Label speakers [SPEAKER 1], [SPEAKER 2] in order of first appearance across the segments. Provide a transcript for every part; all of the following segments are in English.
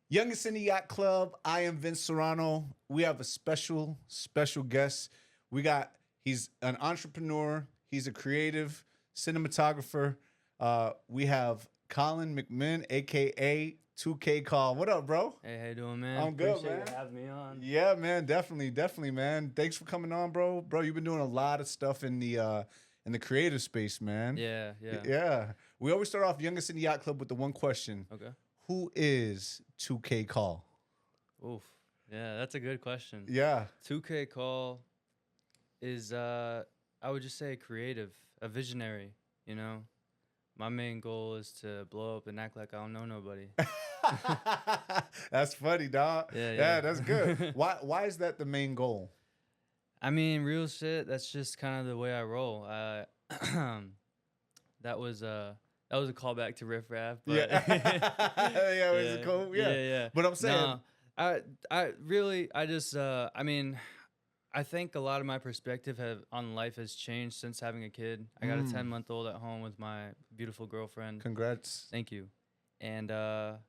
[SPEAKER 1] Youngest in the Yacht Club. I am Vince Serrano. We have a special guest. He's an entrepreneur. He's a creative cinematographer. We have Collin McMinn, aka 2K Call. What up, bro?
[SPEAKER 2] Hey, how you doing, man?
[SPEAKER 1] I'm good,
[SPEAKER 2] Appreciate
[SPEAKER 1] man.
[SPEAKER 2] you having me on.
[SPEAKER 1] Yeah, man, definitely, man. Thanks for coming on, bro. Bro, you've been doing a lot of stuff in the creative space, man.
[SPEAKER 2] Yeah.
[SPEAKER 1] Yeah. We always start off Youngest in the Yacht Club with the one question.
[SPEAKER 2] Okay.
[SPEAKER 1] Who is 2K Call?
[SPEAKER 2] Oof. Yeah, that's a good question.
[SPEAKER 1] Yeah.
[SPEAKER 2] 2K Call is, I would just say creative, a visionary, you know? My main goal is to blow up and act like I don't know nobody.
[SPEAKER 1] That's funny, dog.
[SPEAKER 2] Yeah.
[SPEAKER 1] That's good. Why is that the main goal?
[SPEAKER 2] I mean, real shit, that's just kind of the way I roll. That was a callback to Riff Raff, but
[SPEAKER 1] Yeah. Yeah, is it cool? Yeah.
[SPEAKER 2] yeah.
[SPEAKER 1] But I'm saying,
[SPEAKER 2] No, I mean, I think a lot of my perspective on life has changed since having a kid. I got a 10-month-old at home with my beautiful girlfriend.
[SPEAKER 1] congrats.
[SPEAKER 2] Thank you. And the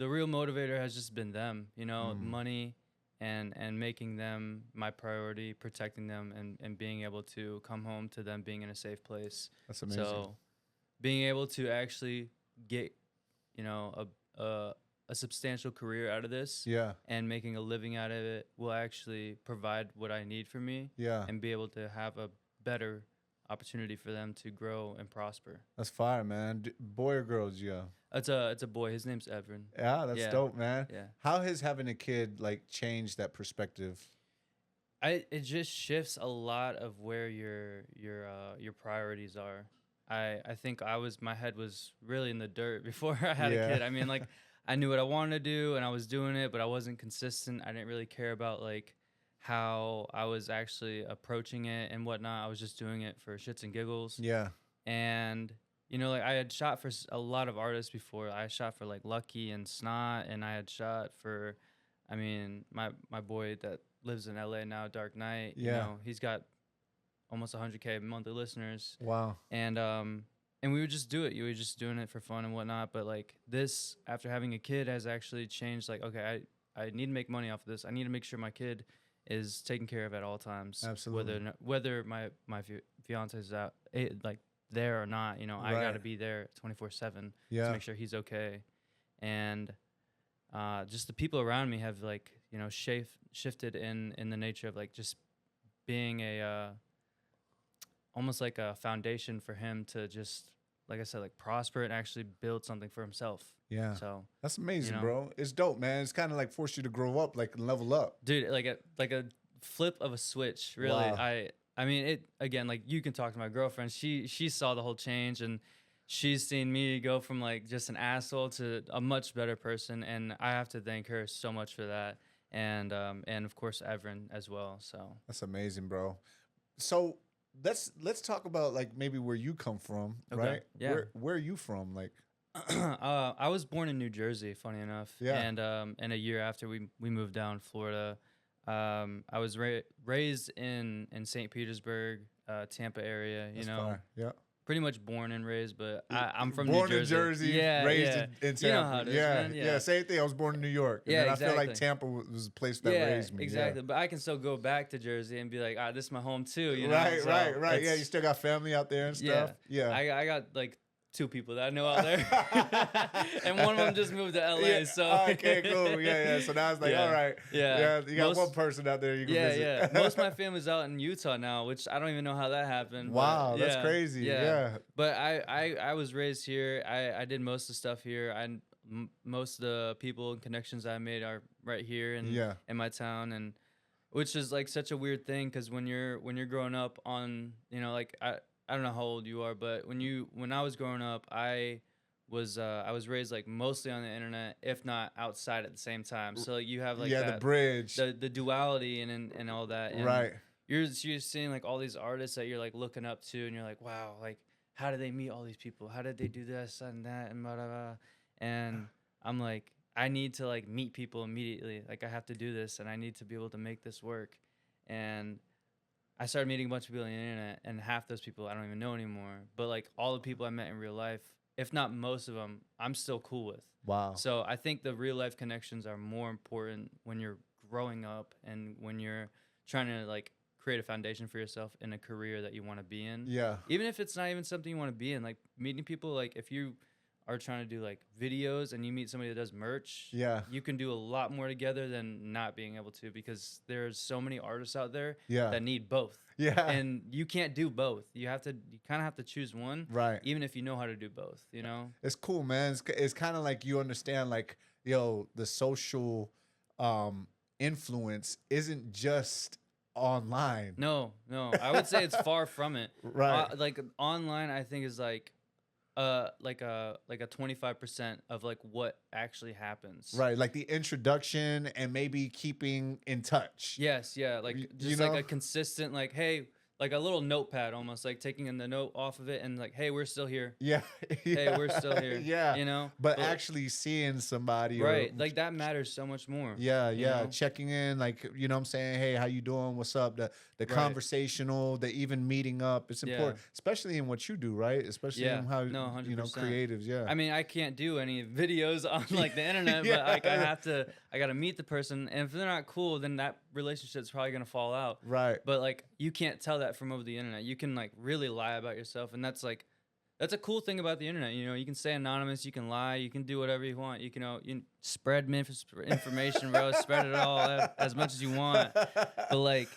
[SPEAKER 2] real motivator has just been them, you know, money and making them my priority, protecting them and being able to come home to them being in a safe place.
[SPEAKER 1] That's amazing.
[SPEAKER 2] So being able to actually get, you know, a substantial career out of this,
[SPEAKER 1] Yeah.
[SPEAKER 2] and making a living out of it will actually provide what I need for me,
[SPEAKER 1] Yeah.
[SPEAKER 2] and be able to have a better opportunity for them to grow and prosper.
[SPEAKER 1] That's fire, man. Boy or girls? Yeah.
[SPEAKER 2] It's a boy. His name's Evan.
[SPEAKER 1] Yeah, that's dope, man.
[SPEAKER 2] Yeah.
[SPEAKER 1] How has having a kid like changed that perspective?
[SPEAKER 2] It just shifts a lot of where your priorities are. I think my head was really in the dirt before I had
[SPEAKER 1] Yeah.
[SPEAKER 2] a kid. I mean, like, I knew what I wanted to do and I was doing it, but I wasn't consistent. I didn't really care about like how I was actually approaching it and whatnot. I was just doing it for shits and giggles.
[SPEAKER 1] Yeah.
[SPEAKER 2] And you know, like, I had shot for a lot of artists before. I shot for like Lucky and Snot, and I had shot for, I mean, my boy that lives in LA now, Dark Knight.
[SPEAKER 1] Yeah.
[SPEAKER 2] You know, he's got almost 100K monthly listeners.
[SPEAKER 1] Wow.
[SPEAKER 2] And we would just do it. You were just doing it for fun and whatnot. But like this, after having a kid, has actually changed. Like, okay, I need to make money off of this. I need to make sure my kid is taken care of at all times.
[SPEAKER 1] Absolutely.
[SPEAKER 2] Whether my fiance is out like there or not, you know, I got to be there 24/7
[SPEAKER 1] Yeah.
[SPEAKER 2] to make sure he's okay. And just the people around me have, like, you know, shifted in the nature of like just being a almost like a foundation for him to just, like I said, like prosper and actually build something for himself.
[SPEAKER 1] Yeah.
[SPEAKER 2] So
[SPEAKER 1] That's amazing,
[SPEAKER 2] you know,
[SPEAKER 1] bro. It's dope, man. It's kind of like forced you to grow up, like level up.
[SPEAKER 2] dude, like a flip of a switch, really.
[SPEAKER 1] Wow.
[SPEAKER 2] I mean, it, again, like, you can talk to my girlfriend. She saw the whole change, and she's seen me go from like just an asshole to a much better person, and I have to thank her so much for that. And of course Everin as well. So
[SPEAKER 1] That's amazing, bro. So let's talk about like maybe where you come from,
[SPEAKER 2] Okay.
[SPEAKER 1] right?
[SPEAKER 2] Yeah.
[SPEAKER 1] Where are you from? Like,
[SPEAKER 2] I was born in New Jersey, funny enough.
[SPEAKER 1] Yeah.
[SPEAKER 2] And a year after we moved down to Florida. I was raised in St. Petersburg, Tampa area, you
[SPEAKER 1] that's
[SPEAKER 2] know.
[SPEAKER 1] fire. Yeah.
[SPEAKER 2] Pretty much born and raised, but I'm from
[SPEAKER 1] Born
[SPEAKER 2] New Jersey.
[SPEAKER 1] in Jersey,
[SPEAKER 2] Yeah,
[SPEAKER 1] raised
[SPEAKER 2] yeah.
[SPEAKER 1] in Tampa.
[SPEAKER 2] You know how it is, man.
[SPEAKER 1] Yeah, same thing. I was born in New York. And
[SPEAKER 2] Yeah,
[SPEAKER 1] then I feel like
[SPEAKER 2] exactly.
[SPEAKER 1] Tampa was the place that
[SPEAKER 2] Yeah,
[SPEAKER 1] raised me.
[SPEAKER 2] exactly. But I can still go back to Jersey and be like, this is my home too, you know?
[SPEAKER 1] Right,
[SPEAKER 2] So
[SPEAKER 1] right. Yeah,
[SPEAKER 2] it's-
[SPEAKER 1] you still got family out there and stuff. Yeah.
[SPEAKER 2] I got like 2 people that I know out there. And one of them just moved to LA,
[SPEAKER 1] Yeah.
[SPEAKER 2] so.
[SPEAKER 1] Okay, cool. Yeah. So now it's like,
[SPEAKER 2] Yeah.
[SPEAKER 1] all right.
[SPEAKER 2] Yeah.
[SPEAKER 1] You got one person out there you can visit.
[SPEAKER 2] Yeah. Most of my family's out in Utah now, which I don't even know how that happened.
[SPEAKER 1] Wow,
[SPEAKER 2] but
[SPEAKER 1] that's crazy. Yeah.
[SPEAKER 2] But I was raised here. I did most of the stuff here. Most of the people and connections I made are right here in my town, and which is like such a weird thing, because when you're growing up on, you know, like, I don't know how old you are, but when I was growing up, I was raised like mostly on the internet, if not outside at the same time. So like, you have like
[SPEAKER 1] the bridge.
[SPEAKER 2] the duality and all that. And
[SPEAKER 1] Right.
[SPEAKER 2] You're seeing like all these artists that you're like looking up to, and you're like, wow, like, how did they meet all these people? How did they do this and that and blah, blah, blah. And I'm like, I need to like meet people immediately. Like, I have to do this, and I need to be able to make this work. And I started meeting a bunch of people on the internet, and half those people I don't even know anymore. But like, all the people I met in real life, if not most of them, I'm still cool with.
[SPEAKER 1] Wow.
[SPEAKER 2] So I think the real life connections are more important when you're growing up and when you're trying to like create a foundation for yourself in a career that you want to be in.
[SPEAKER 1] Yeah.
[SPEAKER 2] Even if it's not even something you want to be in, like meeting people, like if you are trying to do like videos and you meet somebody that does merch,
[SPEAKER 1] yeah,
[SPEAKER 2] you can do a lot more together than not being able to, because there's so many artists out there
[SPEAKER 1] yeah,
[SPEAKER 2] that need both.
[SPEAKER 1] Yeah.
[SPEAKER 2] And you can't do both. You kind of have to choose one.
[SPEAKER 1] Right.
[SPEAKER 2] Even if you know how to do both, you know?
[SPEAKER 1] It's cool, man. It's kind of like you understand, like, yo, the social influence isn't just online.
[SPEAKER 2] No. I would say it's far from it.
[SPEAKER 1] Right.
[SPEAKER 2] Like online, I think is like a 25% of like what actually happens.
[SPEAKER 1] Right, like the introduction and maybe keeping in touch.
[SPEAKER 2] Yes, yeah, like just like a consistent, like, hey, like a little notepad, almost like taking the note off of it and like, hey, we're still here.
[SPEAKER 1] Yeah.
[SPEAKER 2] Hey, we're still here.
[SPEAKER 1] Yeah.
[SPEAKER 2] You know?
[SPEAKER 1] But actually seeing somebody.
[SPEAKER 2] Right. Like that matters so much more.
[SPEAKER 1] Yeah.
[SPEAKER 2] You know?
[SPEAKER 1] Checking in, like, you know what I'm saying? Hey, how you doing? What's up? The conversational, the even meeting up. It's important, especially in what you do, right? Especially in how,
[SPEAKER 2] 100%.
[SPEAKER 1] you know, creatives. Yeah.
[SPEAKER 2] I mean, I can't do any videos on like the internet, but like I got to meet the person. And if they're not cool, then that relationship's probably going to fall out.
[SPEAKER 1] Right.
[SPEAKER 2] But like, you can't tell that from over the internet. You can like really lie about yourself. And that's a cool thing about the internet. You know, you can stay anonymous, you can lie, you can do whatever you want. You can spread information, bro. Spread it all as much as you want. But like,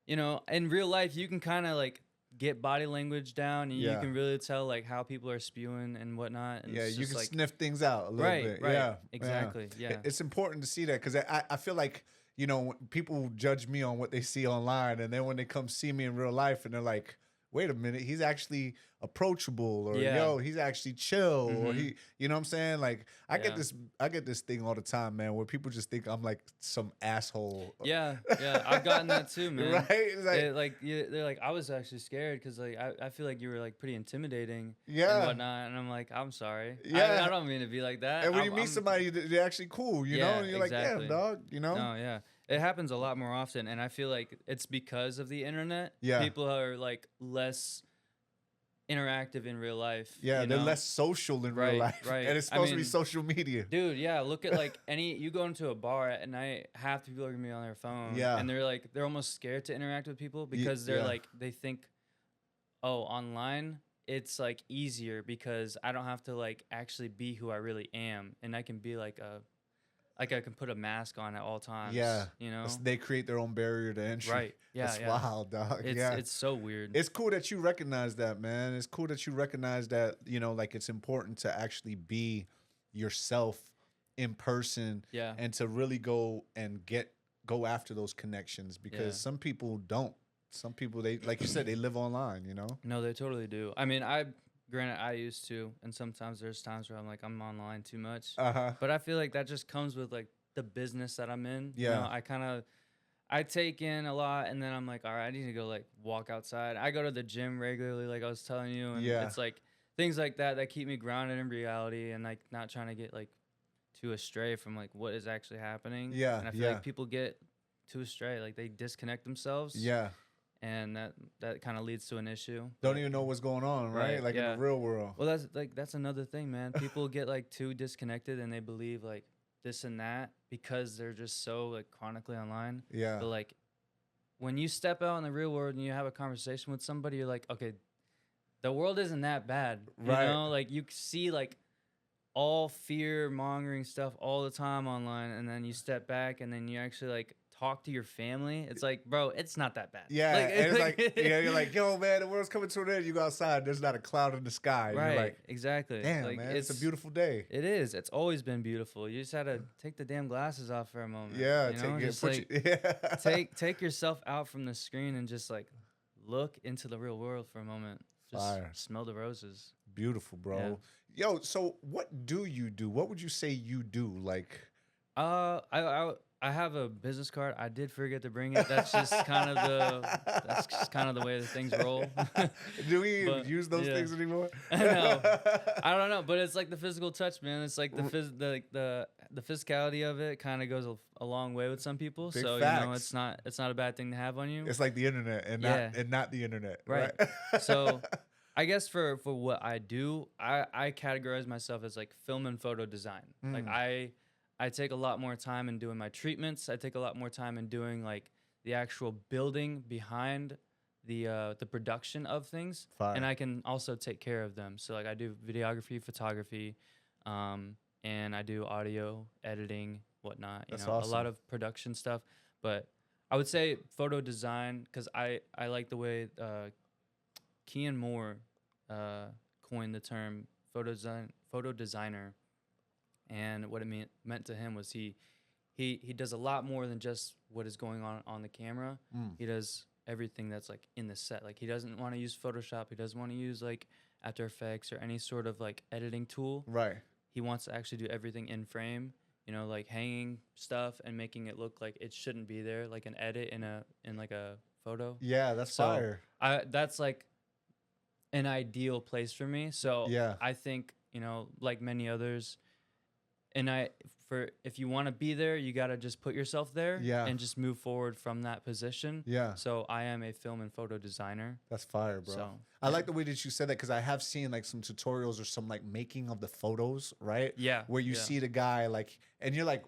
[SPEAKER 2] you know, in real life, you can kind of like get body language down, and you can really tell like how people are spewing and whatnot. And
[SPEAKER 1] you can
[SPEAKER 2] like,
[SPEAKER 1] sniff things out a little bit.
[SPEAKER 2] Right.
[SPEAKER 1] Yeah,
[SPEAKER 2] Exactly. Yeah.
[SPEAKER 1] It's important to see that, because I feel like, you know, people judge me on what they see online, and then when they come see me in real life, and they're like, wait a minute, he's actually approachable, or yo, he's actually chill, or he, you know what I'm saying? Like, I get this thing all the time, man, where people just think I'm like some asshole.
[SPEAKER 2] Yeah, I've gotten that too, man.
[SPEAKER 1] Right? It's
[SPEAKER 2] they're like, I was actually scared because like I feel like you were like pretty intimidating,
[SPEAKER 1] and
[SPEAKER 2] whatnot, and I'm like, I'm sorry, I don't mean to be like that.
[SPEAKER 1] And when you meet somebody, they're actually cool, you know, and you're like, damn, dog, you know?
[SPEAKER 2] No, yeah. It happens a lot more often, and I feel like it's because of the internet.
[SPEAKER 1] Yeah.
[SPEAKER 2] People are like less interactive in real life.
[SPEAKER 1] Yeah, they're less social in real life.
[SPEAKER 2] Right.
[SPEAKER 1] And it's supposed to be social media.
[SPEAKER 2] Dude, yeah. Look at like you go into a bar at night, half the people are gonna be on their phone.
[SPEAKER 1] Yeah.
[SPEAKER 2] And they're almost scared to interact with people because they're like, they think, oh, online it's like easier because I don't have to like actually be who I really am, and I can be like I can put a mask on at all times.
[SPEAKER 1] Yeah.
[SPEAKER 2] You know?
[SPEAKER 1] They create their own barrier to entry.
[SPEAKER 2] Right. Yeah.
[SPEAKER 1] That's wild, dog.
[SPEAKER 2] It's so weird.
[SPEAKER 1] It's cool that you recognize that, man. It's cool that you recognize that, you know, like it's important to actually be yourself in person.
[SPEAKER 2] Yeah.
[SPEAKER 1] And to really go after those connections, because some people don't. Some people, they, like you said, they live online, you know?
[SPEAKER 2] No, they totally do. I mean, granted, I used to, and sometimes there's times where I'm like, I'm online too much. But I feel like that just comes with like the business that I'm in.
[SPEAKER 1] Yeah.
[SPEAKER 2] You know, I take in a lot, and then I'm like, all right, I need to go like walk outside. I go to the gym regularly, like I was telling you, and it's like things like that keep me grounded in reality, and like not trying to get like too astray from like what is actually happening.
[SPEAKER 1] Yeah.
[SPEAKER 2] And I feel like people get too astray, like they disconnect themselves.
[SPEAKER 1] Yeah.
[SPEAKER 2] And that kind of leads to an issue.
[SPEAKER 1] Don't even know what's going on, right? Like in the real world.
[SPEAKER 2] Well, that's another thing, man. People get like too disconnected, and they believe like this and that because they're just so like chronically online.
[SPEAKER 1] Yeah.
[SPEAKER 2] But like when you step out in the real world and you have a conversation with somebody, you're like, okay, the world isn't that bad. You know? Like you see like all fear mongering stuff all the time online, and then you step back and then you actually like talk to your family. It's like, bro, it's not that bad.
[SPEAKER 1] Yeah, like, and it's like, you're like, yo, man, the world's coming to an end. You go outside, there's not a cloud in the sky.
[SPEAKER 2] Right,
[SPEAKER 1] you're like,
[SPEAKER 2] exactly.
[SPEAKER 1] Damn,
[SPEAKER 2] like,
[SPEAKER 1] man, it's a beautiful day.
[SPEAKER 2] It is. It's always been beautiful. You just had to take the damn glasses off for a moment.
[SPEAKER 1] Yeah,
[SPEAKER 2] you know? Take yourself out from the screen and just like look into the real world for a moment. Just smell the roses.
[SPEAKER 1] Beautiful, bro. Yeah. Yo, so what do you do? What would you say you do? Like,
[SPEAKER 2] I have a business card. I did forget to bring it. That's just kind of the way the things roll.
[SPEAKER 1] Do we use those things anymore?
[SPEAKER 2] No, I don't know. But it's like the physical touch, man. It's like the physicality of it kind of goes a long way with some people.
[SPEAKER 1] Big
[SPEAKER 2] so
[SPEAKER 1] facts.
[SPEAKER 2] you know, it's not a bad thing to have on you.
[SPEAKER 1] It's like the internet and not the internet,
[SPEAKER 2] right? So I guess for what I do, I categorize myself as like film and photo design. Like I take a lot more time in doing my treatments. I take a lot more time in doing like the actual building behind the production of things.
[SPEAKER 1] Fire.
[SPEAKER 2] And I can also take care of them. So like I do videography, photography, and I do audio editing, whatnot.
[SPEAKER 1] That's
[SPEAKER 2] a
[SPEAKER 1] awesome.
[SPEAKER 2] lot of production stuff. But I would say photo design, because I like the way Kean Moore coined the term photo designer, and what it meant to him was he does a lot more than just what is going on the camera. He does everything that's like in the set. Like he doesn't want to use Photoshop. He doesn't want to use like After Effects or any sort of like editing tool.
[SPEAKER 1] Right.
[SPEAKER 2] He wants to actually do everything in frame. Like hanging stuff and making it look like it shouldn't be there, like an edit in like a photo.
[SPEAKER 1] Yeah, that's fire.
[SPEAKER 2] That's like an ideal place for me. So
[SPEAKER 1] yeah.
[SPEAKER 2] I think, like many others, and if you want to be there, you got to just put yourself there and just move forward from that position.
[SPEAKER 1] Yeah.
[SPEAKER 2] So I am a film and photo designer.
[SPEAKER 1] That's fire, bro.
[SPEAKER 2] So,
[SPEAKER 1] I like the way that you said that, because I have seen like some tutorials or some like making of the photos, right?
[SPEAKER 2] Yeah.
[SPEAKER 1] Where you see the guy like, and you're like,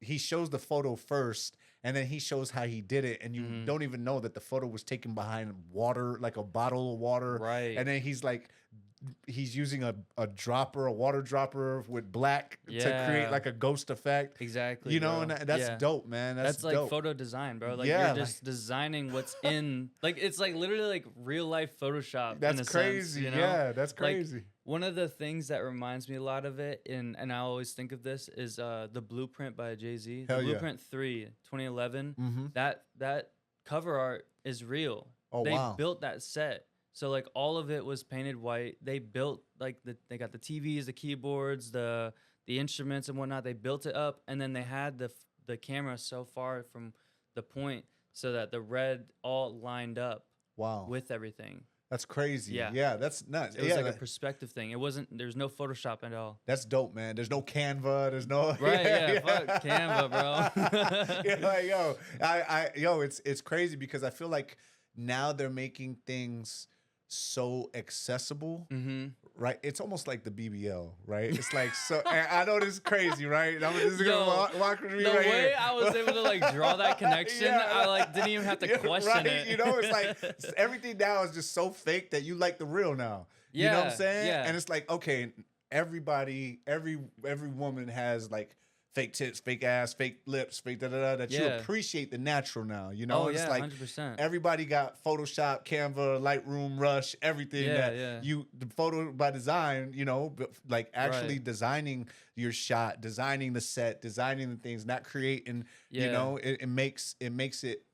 [SPEAKER 1] he shows the photo first and then he shows how he did it, and you don't even know that the photo was taken behind water, like a bottle of water.
[SPEAKER 2] Right.
[SPEAKER 1] And then he's using a water dropper with black to create like a ghost effect.
[SPEAKER 2] Exactly.
[SPEAKER 1] Bro. And that's dope, man. That's
[SPEAKER 2] like
[SPEAKER 1] dope.
[SPEAKER 2] photo design, bro. Like you're just designing what's in, like it's like literally like real life Photoshop.
[SPEAKER 1] That's
[SPEAKER 2] in a
[SPEAKER 1] crazy.
[SPEAKER 2] Sense,
[SPEAKER 1] Yeah, that's crazy.
[SPEAKER 2] Like, one of the things that reminds me a lot of it, and I always think of this, is the Blueprint by Jay-Z. The Blueprint 3, 2011. That cover art is real.
[SPEAKER 1] Oh,
[SPEAKER 2] they
[SPEAKER 1] wow.
[SPEAKER 2] built that set. So like all of it was painted white. They built like they got the TVs, the keyboards, the instruments and whatnot. They built it up, and then they had the camera so far from the point so that the red all lined up.
[SPEAKER 1] Wow.
[SPEAKER 2] With everything.
[SPEAKER 1] That's crazy.
[SPEAKER 2] Yeah.
[SPEAKER 1] Yeah, that's nuts.
[SPEAKER 2] It was like a perspective thing. There's no Photoshop at all.
[SPEAKER 1] That's dope, man. There's no Canva. There's no
[SPEAKER 2] right. Yeah, fuck Canva, bro.
[SPEAKER 1] Yeah, like it's crazy, because I feel like now they're making things so accessible, right? It's almost like the BBL, right? It's like, so I know this is crazy, right? I'm just gonna walk with me
[SPEAKER 2] the
[SPEAKER 1] right
[SPEAKER 2] way
[SPEAKER 1] here.
[SPEAKER 2] I was able to like draw that connection, I like didn't even have to question it.
[SPEAKER 1] It's like everything now is just so fake that you like the real now. You know what I'm saying?
[SPEAKER 2] Yeah.
[SPEAKER 1] And it's like, okay, everybody, every woman has like fake tits, fake ass, fake lips, fake da-da-da, that you appreciate the natural now,
[SPEAKER 2] Oh,
[SPEAKER 1] it's
[SPEAKER 2] yeah,
[SPEAKER 1] like
[SPEAKER 2] 100%.
[SPEAKER 1] Everybody got Photoshop, Canva, Lightroom, Rush, everything the photo by design, like actually designing your shot, designing the set, designing the things, not creating, it makes it,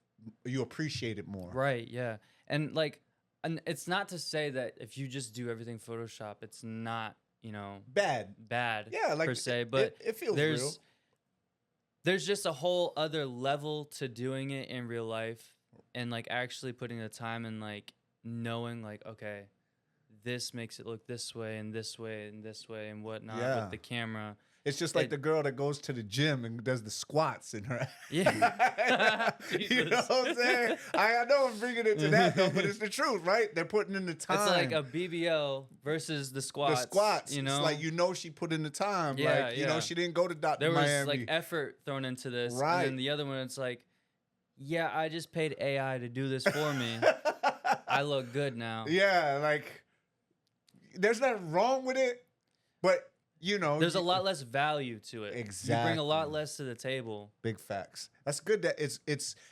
[SPEAKER 1] you appreciate it more.
[SPEAKER 2] Right, yeah. And like, and it's not to say that if you just do everything Photoshop, it's not, bad.
[SPEAKER 1] Yeah, like
[SPEAKER 2] per se, but
[SPEAKER 1] it feels real.
[SPEAKER 2] There's just a whole other level to doing it in real life, and like actually putting the time and like knowing like, okay, this makes it look this way and this way and this way and whatnot with the camera.
[SPEAKER 1] It's just like the girl that goes to the gym and does the squats in her.
[SPEAKER 2] Yeah.
[SPEAKER 1] You know what I'm saying? I know I'm bringing it to that though, but it's the truth, right? They're putting in the time.
[SPEAKER 2] It's like a BBL versus the squats.
[SPEAKER 1] The squats. It's like, she put in the time.
[SPEAKER 2] Yeah,
[SPEAKER 1] like, she didn't go to Dr.
[SPEAKER 2] There was
[SPEAKER 1] Miami.
[SPEAKER 2] like effort thrown into this.
[SPEAKER 1] Right.
[SPEAKER 2] And then the other one, it's like, yeah, I just paid AI to do this for me. I look good now.
[SPEAKER 1] Yeah, like, there's nothing wrong with it, but
[SPEAKER 2] there's a lot less value to it.
[SPEAKER 1] Exactly.
[SPEAKER 2] You bring a lot less to the table.
[SPEAKER 1] Big facts. That's good that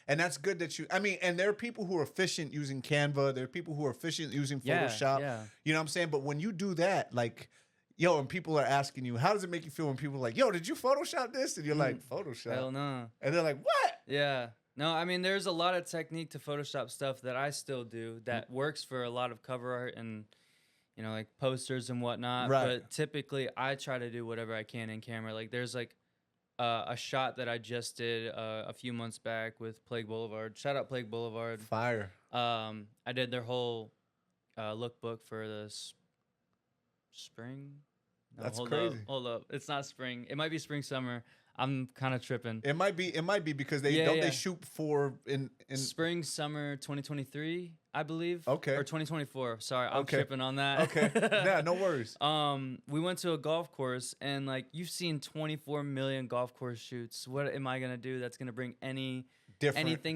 [SPEAKER 1] and that's good that and there are people who are efficient using Canva. There are people who are efficient using Photoshop.
[SPEAKER 2] Yeah.
[SPEAKER 1] You know what I'm saying? But when you do that, like, and people are asking you, how does it make you feel when people are like, did you Photoshop this? And you're like, Photoshop?
[SPEAKER 2] Hell no.
[SPEAKER 1] And they're like, what?
[SPEAKER 2] Yeah. No, there's a lot of technique to Photoshop stuff that I still do that works for a lot of cover art and like posters and whatnot.
[SPEAKER 1] Right.
[SPEAKER 2] But typically, I try to do whatever I can in camera. Like, there's like a shot that I just did a few months back with Plague Boulevard. Shout out Plague Boulevard.
[SPEAKER 1] Fire.
[SPEAKER 2] I did their whole lookbook for the spring. No,
[SPEAKER 1] That's
[SPEAKER 2] hold
[SPEAKER 1] crazy.
[SPEAKER 2] up, hold up. It's not spring. It might be spring, summer. I'm kind of tripping.
[SPEAKER 1] It might be because they shoot for in
[SPEAKER 2] spring, summer 2023, I believe.
[SPEAKER 1] Okay.
[SPEAKER 2] Or 2024. Sorry, I'm
[SPEAKER 1] Okay.
[SPEAKER 2] tripping on that.
[SPEAKER 1] Okay. Yeah, no worries.
[SPEAKER 2] We went to a golf course, and like you've seen 24 million golf course shoots. What am I gonna do that's gonna bring anything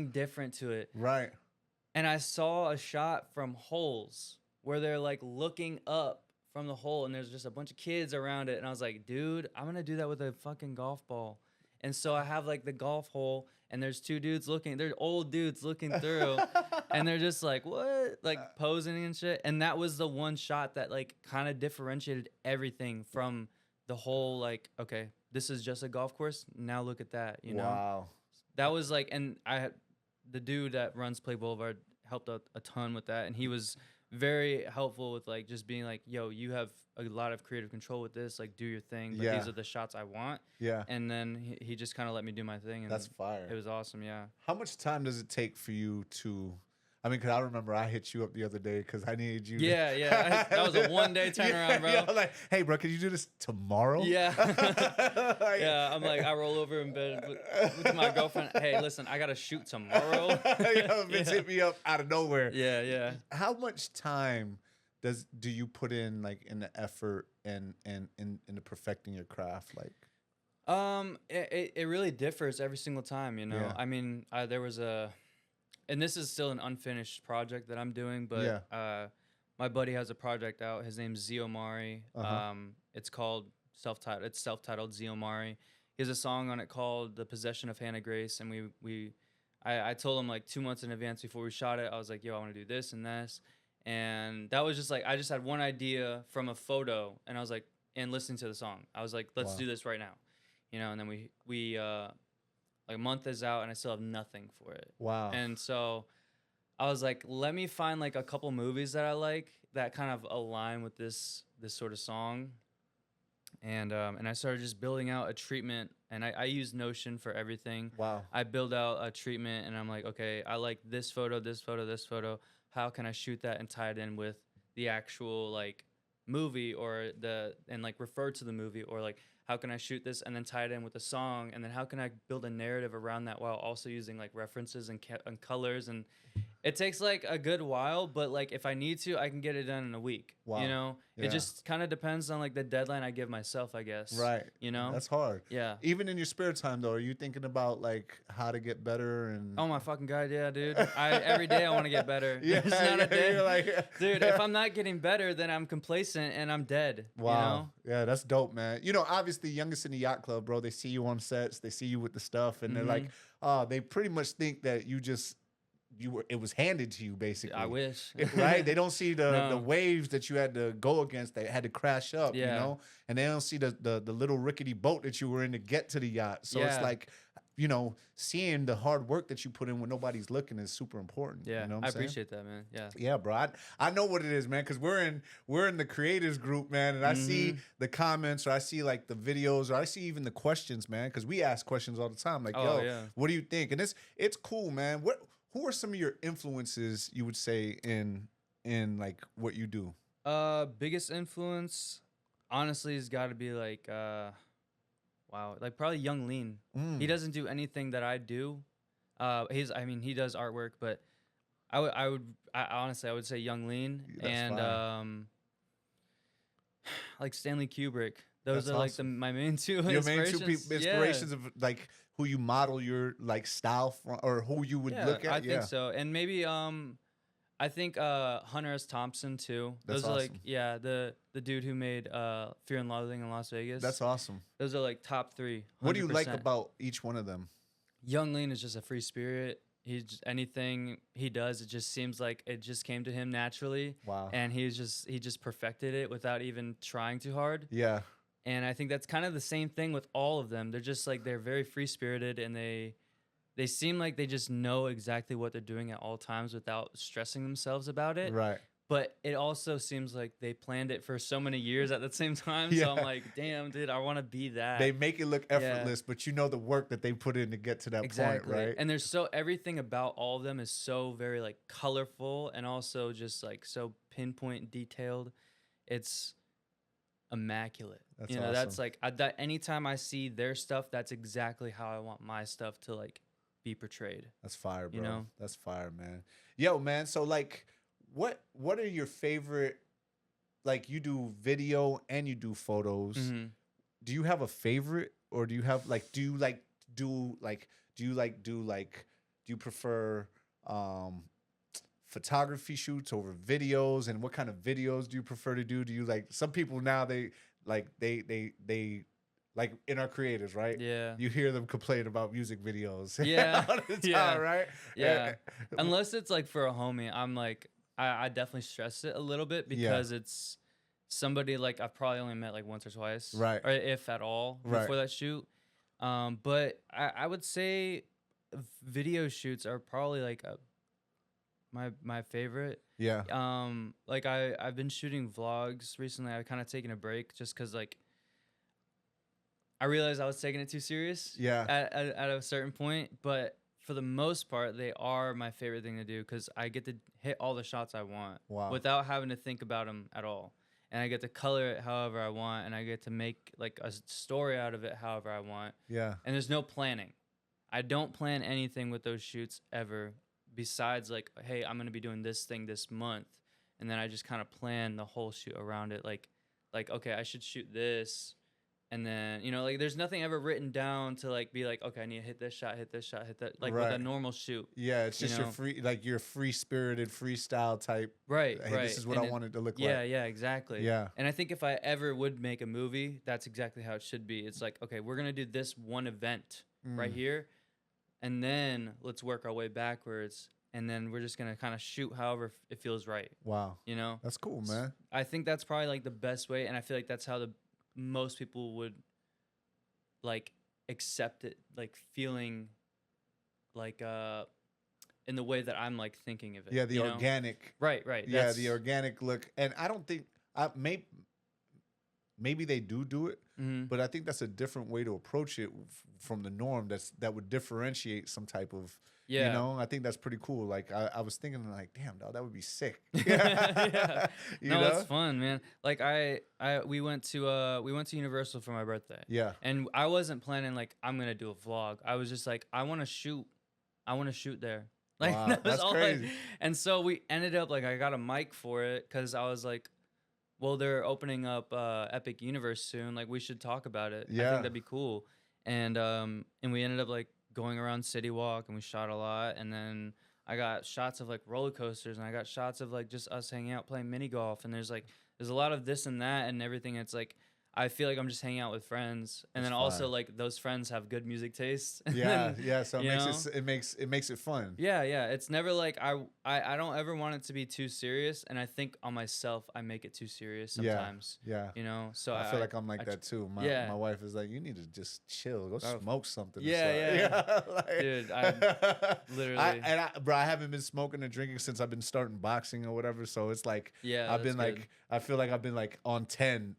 [SPEAKER 2] different to it?
[SPEAKER 1] Right.
[SPEAKER 2] And I saw a shot from holes where they're like looking up from the hole, and there's just a bunch of kids around it, and I was like, dude, I'm gonna do that with a fucking golf ball. And so I have like the golf hole, and there's two dudes looking, they're old dudes looking through, and they're just like, what, like posing and shit. And that was the one shot that like kind of differentiated everything from the whole, like, okay, this is just a golf course, now look at that, you know.
[SPEAKER 1] Wow.
[SPEAKER 2] That was like, and the dude that runs Play Boulevard helped out a ton with that, and he was very helpful with like just being like, yo, you have a lot of creative control with this, like do your thing, but these are the shots I want.
[SPEAKER 1] Yeah.
[SPEAKER 2] And then he just kind of let me do my thing, and
[SPEAKER 1] that's fire.
[SPEAKER 2] It was awesome. Yeah.
[SPEAKER 1] How much time does it take for you to, I mean, because I remember I hit you up the other day because I needed you.
[SPEAKER 2] That was a one-day turnaround, bro.
[SPEAKER 1] Yeah, like, hey, bro, can you do this tomorrow?
[SPEAKER 2] Yeah. Yeah, I'm like, I roll over in bed with my girlfriend. Hey, listen, I got to shoot tomorrow.
[SPEAKER 1] Vince hit me up out of nowhere.
[SPEAKER 2] Yeah, yeah.
[SPEAKER 1] How much time do you put in, like, in the effort and into perfecting your craft? Like,
[SPEAKER 2] it really differs every single time, you know.
[SPEAKER 1] Yeah.
[SPEAKER 2] I mean, there was and this is still an unfinished project that I'm doing, but my buddy has a project out. His name's Ziomari. It's called self-titled. It's self-titled Ziomari. He has a song on it called "The Possession of Hannah Grace," and I told him like 2 months in advance before we shot it. I was like, "Yo, I want to do this and this," and that was just like I just had one idea from a photo, and I was like, and listening to the song, I was like, "Let's do this right now," you know. And then we like a month is out, and I still have nothing for it.
[SPEAKER 1] wow.
[SPEAKER 2] And so I was like, let me find like a couple movies that I like that kind of align with this sort of song. And I started just building out a treatment, and I use Notion for everything.
[SPEAKER 1] Wow.
[SPEAKER 2] I build out a treatment, and I'm like, okay, I like this photo, this photo, this photo. How can I shoot that and tie it in with the actual like movie and like refer to the movie, or like how can I shoot this and then tie it in with a song, and then how can I build a narrative around that while also using like references and colors. And it takes like a good while, but like if I need to, I can get it done in a week.
[SPEAKER 1] Wow.
[SPEAKER 2] You know, it just kind of depends on like the deadline I give myself, I guess.
[SPEAKER 1] Right.
[SPEAKER 2] You know,
[SPEAKER 1] that's hard.
[SPEAKER 2] Yeah.
[SPEAKER 1] Even in your spare time, though, are you thinking about like how to get better? And
[SPEAKER 2] oh my fucking god, yeah, dude. Every day I want to get better.
[SPEAKER 1] Yeah,
[SPEAKER 2] There's not a day.
[SPEAKER 1] You're like,
[SPEAKER 2] dude, if I'm not getting better, then I'm complacent and I'm dead.
[SPEAKER 1] Wow.
[SPEAKER 2] You know?
[SPEAKER 1] Yeah, that's dope, man. You know, obviously, Youngest in the Yacht Club, bro. They see you on sets, they see you with the stuff, and they're like, they pretty much think that it was handed to you, basically.
[SPEAKER 2] I wish.
[SPEAKER 1] Right? They don't see the waves that you had to go against, that had to crash up, you know? And they don't see the little rickety boat that you were in to get to the yacht. So it's like, you know, seeing the hard work that you put in when nobody's looking is super important.
[SPEAKER 2] Yeah,
[SPEAKER 1] you know what
[SPEAKER 2] I
[SPEAKER 1] I'm saying?
[SPEAKER 2] appreciate that, man. Yeah.
[SPEAKER 1] Yeah, bro. I know what it is, man, because we're in the creators group, man, and I see the comments, or I see like the videos, or I see even the questions, man, because we ask questions all the time, like, what do you think? And it's cool, man. Who are some of your influences, you would say, in like what you do?
[SPEAKER 2] Biggest influence, honestly, has got to be like like probably Young Lean. He doesn't do anything that I do. He does artwork, but I honestly would say Young Lean.
[SPEAKER 1] That's
[SPEAKER 2] and
[SPEAKER 1] fine.
[SPEAKER 2] Like Stanley Kubrick. Those
[SPEAKER 1] That's
[SPEAKER 2] are
[SPEAKER 1] awesome.
[SPEAKER 2] like my main two
[SPEAKER 1] Your
[SPEAKER 2] inspirations.
[SPEAKER 1] main two inspirations of like who you model your like style from, or who you would look at.
[SPEAKER 2] I think so. And maybe I think Hunter S. Thompson too.
[SPEAKER 1] That's
[SPEAKER 2] Those are
[SPEAKER 1] awesome.
[SPEAKER 2] like the dude who made Fear and Loathing in Las Vegas.
[SPEAKER 1] That's awesome.
[SPEAKER 2] Those are like top 3. 100%.
[SPEAKER 1] What do you like about each one of them?
[SPEAKER 2] Young Lean is just a free spirit. Anything he does, it just seems like it just came to him naturally.
[SPEAKER 1] Wow.
[SPEAKER 2] And he just perfected it without even trying too hard.
[SPEAKER 1] Yeah.
[SPEAKER 2] And I think that's kind of the same thing with all of them. They're just like, they're very free spirited, and they seem like they just know exactly what they're doing at all times without stressing themselves about it.
[SPEAKER 1] Right.
[SPEAKER 2] But it also seems like they planned it for so many years at the same time. So I'm like, damn, dude, I want to be that.
[SPEAKER 1] They make it look effortless, but you know the work that they put in to get to that point, right?
[SPEAKER 2] And everything about all of them is so very like colorful, and also just like so pinpoint detailed. It's immaculate.
[SPEAKER 1] That's
[SPEAKER 2] you know,
[SPEAKER 1] awesome.
[SPEAKER 2] that's like that anytime I see their stuff, that's exactly how I want my stuff to like be portrayed.
[SPEAKER 1] That's fire, bro.
[SPEAKER 2] You know?
[SPEAKER 1] That's fire, man. Yo, man. So like, what are your favorite? Like, you do video and you do photos.
[SPEAKER 2] Mm-hmm.
[SPEAKER 1] Do you have a favorite, or do you have like? Do you like do like? Do you like do like? Do you prefer photography shoots over videos? And what kind of videos do you prefer to do? Do you like? Some people now they like like in our creators, right?
[SPEAKER 2] Yeah.
[SPEAKER 1] You hear them complain about music videos.
[SPEAKER 2] Yeah.
[SPEAKER 1] All the time,
[SPEAKER 2] Yeah.
[SPEAKER 1] right?
[SPEAKER 2] Yeah. Unless it's like for a homie, I'm like, I definitely stress it a little bit because it's somebody like I've probably only met like once or twice,
[SPEAKER 1] right?
[SPEAKER 2] Or if at all before that shoot. But I would say video shoots are probably like my favorite.
[SPEAKER 1] Yeah.
[SPEAKER 2] Like I've been shooting vlogs recently. I've kind of taken a break just because like I realized I was taking it too serious.
[SPEAKER 1] Yeah.
[SPEAKER 2] At a certain point, but for the most part, they are my favorite thing to do because I get to hit all the shots I want without having to think about them at all. And I get to color it however I want, and I get to make like a story out of it however I want.
[SPEAKER 1] Yeah.
[SPEAKER 2] And there's no planning. I don't plan anything with those shoots ever besides like, hey, I'm going to be doing this thing this month. And then I just kind of plan the whole shoot around it. Like, okay, I should shoot this. And then, you know, like there's nothing ever written down to like be like, okay, I need to hit this shot, hit that, like with a normal shoot.
[SPEAKER 1] Yeah, it's just your free spirited freestyle type.
[SPEAKER 2] Right,
[SPEAKER 1] hey, This is what I wanted to look like.
[SPEAKER 2] Yeah, exactly.
[SPEAKER 1] Yeah.
[SPEAKER 2] And I think if I ever would make a movie, that's exactly how it should be. It's like, okay, we're gonna do this one event right here, and then let's work our way backwards, and then we're just gonna kind of shoot however it feels right.
[SPEAKER 1] Wow.
[SPEAKER 2] You know?
[SPEAKER 1] That's cool, man.
[SPEAKER 2] I think that's probably like the best way, and I feel like that's how most people would like accept it, like feeling like in the way that I'm like thinking of it.
[SPEAKER 1] Yeah, the organic.
[SPEAKER 2] Right.
[SPEAKER 1] Yeah, the organic look. And I don't think maybe they do it, but I think that's a different way to approach it from the norm. That would differentiate some type of.
[SPEAKER 2] Yeah.
[SPEAKER 1] You know, I think that's pretty cool. Like I was thinking like, damn, dog, that would be sick.
[SPEAKER 2] Yeah.
[SPEAKER 1] You
[SPEAKER 2] no,
[SPEAKER 1] know?
[SPEAKER 2] it's fun, man. Like we went to Universal for my birthday.
[SPEAKER 1] Yeah.
[SPEAKER 2] And I wasn't planning like I'm going to do a vlog. I was just like I want to shoot there. Like
[SPEAKER 1] wow,
[SPEAKER 2] that was
[SPEAKER 1] that's
[SPEAKER 2] all
[SPEAKER 1] crazy.
[SPEAKER 2] and so we ended up like I got a mic for it cuz I was like, well, they're opening up Epic Universe soon. Like we should talk about it.
[SPEAKER 1] Yeah.
[SPEAKER 2] I think that'd be cool. And we ended up like going around City Walk, and we shot a lot. And then I got shots of like roller coasters, and I got shots of like just us hanging out playing mini golf. And there's a lot of this and that and everything. It's like I feel like I'm just hanging out with friends, and then also like those friends have good music taste.
[SPEAKER 1] Yeah. So it makes it fun.
[SPEAKER 2] Yeah. It's never like I don't ever want it to be too serious, and I think on myself I make it too serious sometimes.
[SPEAKER 1] Yeah.
[SPEAKER 2] You know, so
[SPEAKER 1] I feel like I'm like that too. My wife is like, you need to just chill, go smoke something.
[SPEAKER 2] Yeah.
[SPEAKER 1] Like,
[SPEAKER 2] dude, I literally.
[SPEAKER 1] Bro, I haven't been smoking or drinking since I've been starting boxing or whatever. So it's like I've been like I feel like I've been like on 10.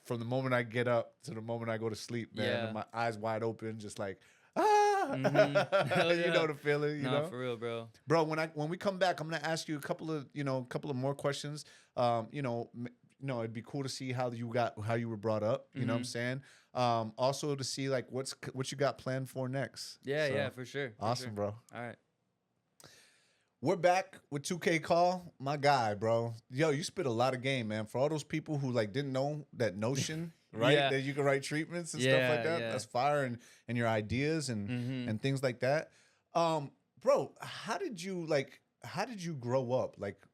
[SPEAKER 1] From the moment I get up to the moment I go to sleep, man, and my eyes wide open, just like, you know the feeling, you know?
[SPEAKER 2] For real, bro.
[SPEAKER 1] Bro, when we come back, I'm gonna ask you a couple of more questions. It'd be cool to see how you were brought up. You know what I'm saying? Also to see like what you got planned for next.
[SPEAKER 2] Yeah, for sure.
[SPEAKER 1] Awesome, bro.
[SPEAKER 2] All right.
[SPEAKER 1] We're back with 2K Call, my guy, bro. Yo, you spit a lot of game, man. For all those people who like didn't know that notion, right? That you can write treatments and stuff like that.
[SPEAKER 2] Yeah.
[SPEAKER 1] That's fire, and your ideas and things like that. Bro, how did you grow up? Like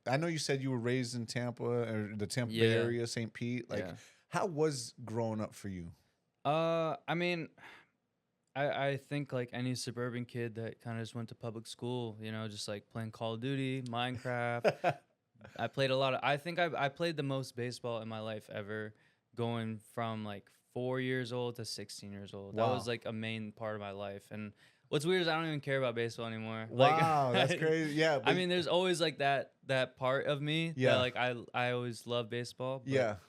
[SPEAKER 1] I know you said you were raised in Tampa or the Tampa Bay area, St. Pete. Like how was growing up for you?
[SPEAKER 2] I mean, I think like any suburban kid that kind of just went to public school, you know, just like playing Call of Duty, Minecraft. I played a lot of. I think I played the most baseball in my life ever, going from like 4 years old to 16 years old. Wow. That was like a main part of my life. And what's weird is I don't even care about baseball anymore.
[SPEAKER 1] Wow,
[SPEAKER 2] like,
[SPEAKER 1] that's crazy. Yeah,
[SPEAKER 2] I mean, there's always like that part of me. Yeah, that, like I always love baseball. But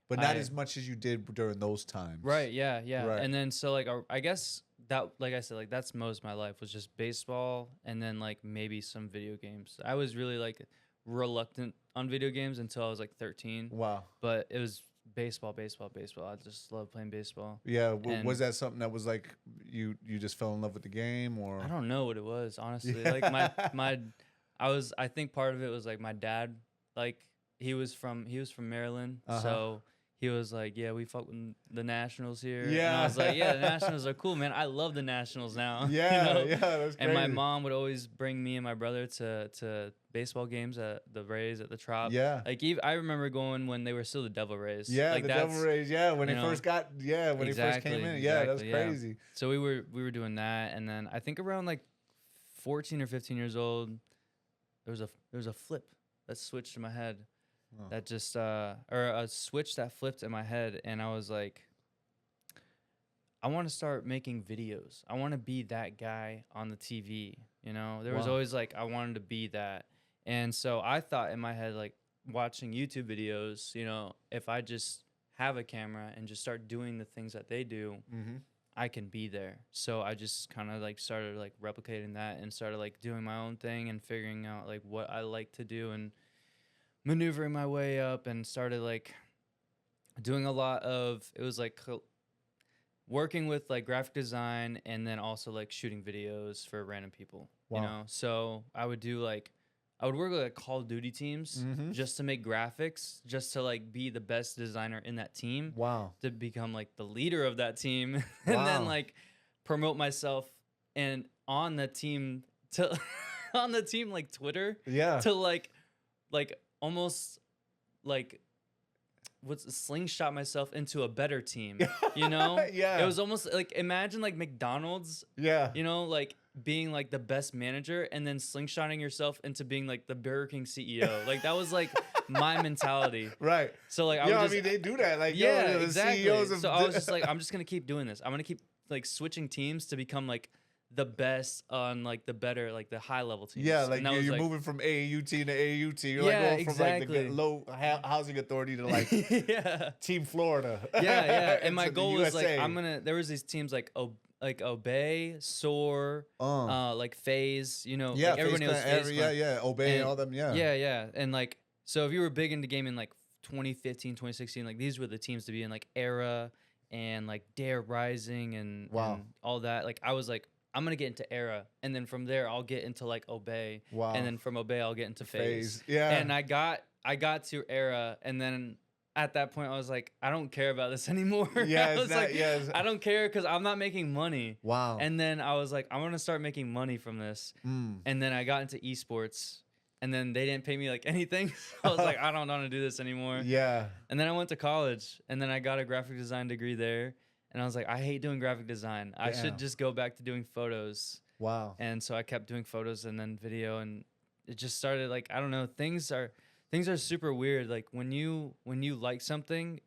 [SPEAKER 1] but not as much as you did during those times.
[SPEAKER 2] Right. Yeah. Right. And then so like I guess. That, like I said, like that's most of my life was just baseball, and then like maybe some video games. I was really like reluctant on video games until I was like 13.
[SPEAKER 1] Wow.
[SPEAKER 2] But it was baseball. I just love playing baseball.
[SPEAKER 1] Yeah, was that something that was like you just fell in love with the game, or
[SPEAKER 2] I don't know what it was, honestly.
[SPEAKER 1] Yeah.
[SPEAKER 2] Like I think part of it was like my dad, like he was from Maryland, so he was like, yeah, we fuck with the Nationals here. And I was like, yeah, the Nationals are cool, man. I love the Nationals now.
[SPEAKER 1] Yeah,
[SPEAKER 2] you know?
[SPEAKER 1] yeah, that's crazy.
[SPEAKER 2] And my mom would always bring me and my brother to baseball games at the Rays at the Trop.
[SPEAKER 1] Yeah.
[SPEAKER 2] Like I remember going when they were still the Devil Rays.
[SPEAKER 1] Yeah,
[SPEAKER 2] like
[SPEAKER 1] the Devil Rays. Yeah, when they first got. Yeah, when
[SPEAKER 2] exactly,
[SPEAKER 1] they first came in. Yeah, that's crazy.
[SPEAKER 2] Yeah. So we were doing that, and then I think around like 14 or 15 years old, there was a flip that switched in my head. That just or a switch that flipped in my head, and I was like, I want to start making videos. I want to be that guy on the TV. You know, there was always like I wanted to be that, and so I thought in my head, like watching YouTube videos, you know, if I just have a camera and just start doing the things that they do, I can be there. So I just kind of like started like replicating that and started like doing my own thing and figuring out like what I like to do and maneuvering my way up, and started like doing a lot of, it was like working with like graphic design and then also like shooting videos for random people, you know? So I would work with like Call of Duty teams just to make graphics, just to like be the best designer in that team. To become like the leader of that team and then like promote myself and on the team to on the team like Twitter. To like almost like slingshot myself into a better team, you know? It was almost like, imagine like McDonald's, you know, like being like the best manager and then slingshotting yourself into being like the Burger King CEO. Like that was like my mentality.
[SPEAKER 1] Right.
[SPEAKER 2] So like,
[SPEAKER 1] I mean, they do that. Like,
[SPEAKER 2] exactly.
[SPEAKER 1] CEOs
[SPEAKER 2] so I was just like, I'm just going to keep doing this. I'm going to keep like switching teams to become like the best on like the better, like the high level teams.
[SPEAKER 1] Yeah, like you're moving from AAU team to AAU team. You're like going from like the low housing authority to like Team Florida.
[SPEAKER 2] And my goal was like, there was these teams like Obey, Soar, like Phase, you know, like everyone knows Phase.
[SPEAKER 1] Obey and all them,
[SPEAKER 2] and like, so if you were big into gaming like 2015, 2016, like these were the teams to be in, like Era and like Dare Rising and all that. Like I was like, I'm gonna get into Era, and then from there I'll get into like Obey, and then from Obey I'll get into Phase. And I got to Era, and then at that point I was like, I don't care about this anymore. I don't care because I'm not making money. And then I was like, I'm gonna start making money from this. And then I got into eSports, and then they didn't pay me like anything. So I was like, I don't want to do this anymore. And then I went to college, and then I got a graphic design degree there. And I was like, I hate doing graphic design. I should just go back to doing photos. And so I kept doing photos and then video, and it just started like, I don't know, things are super weird. Like when you like something,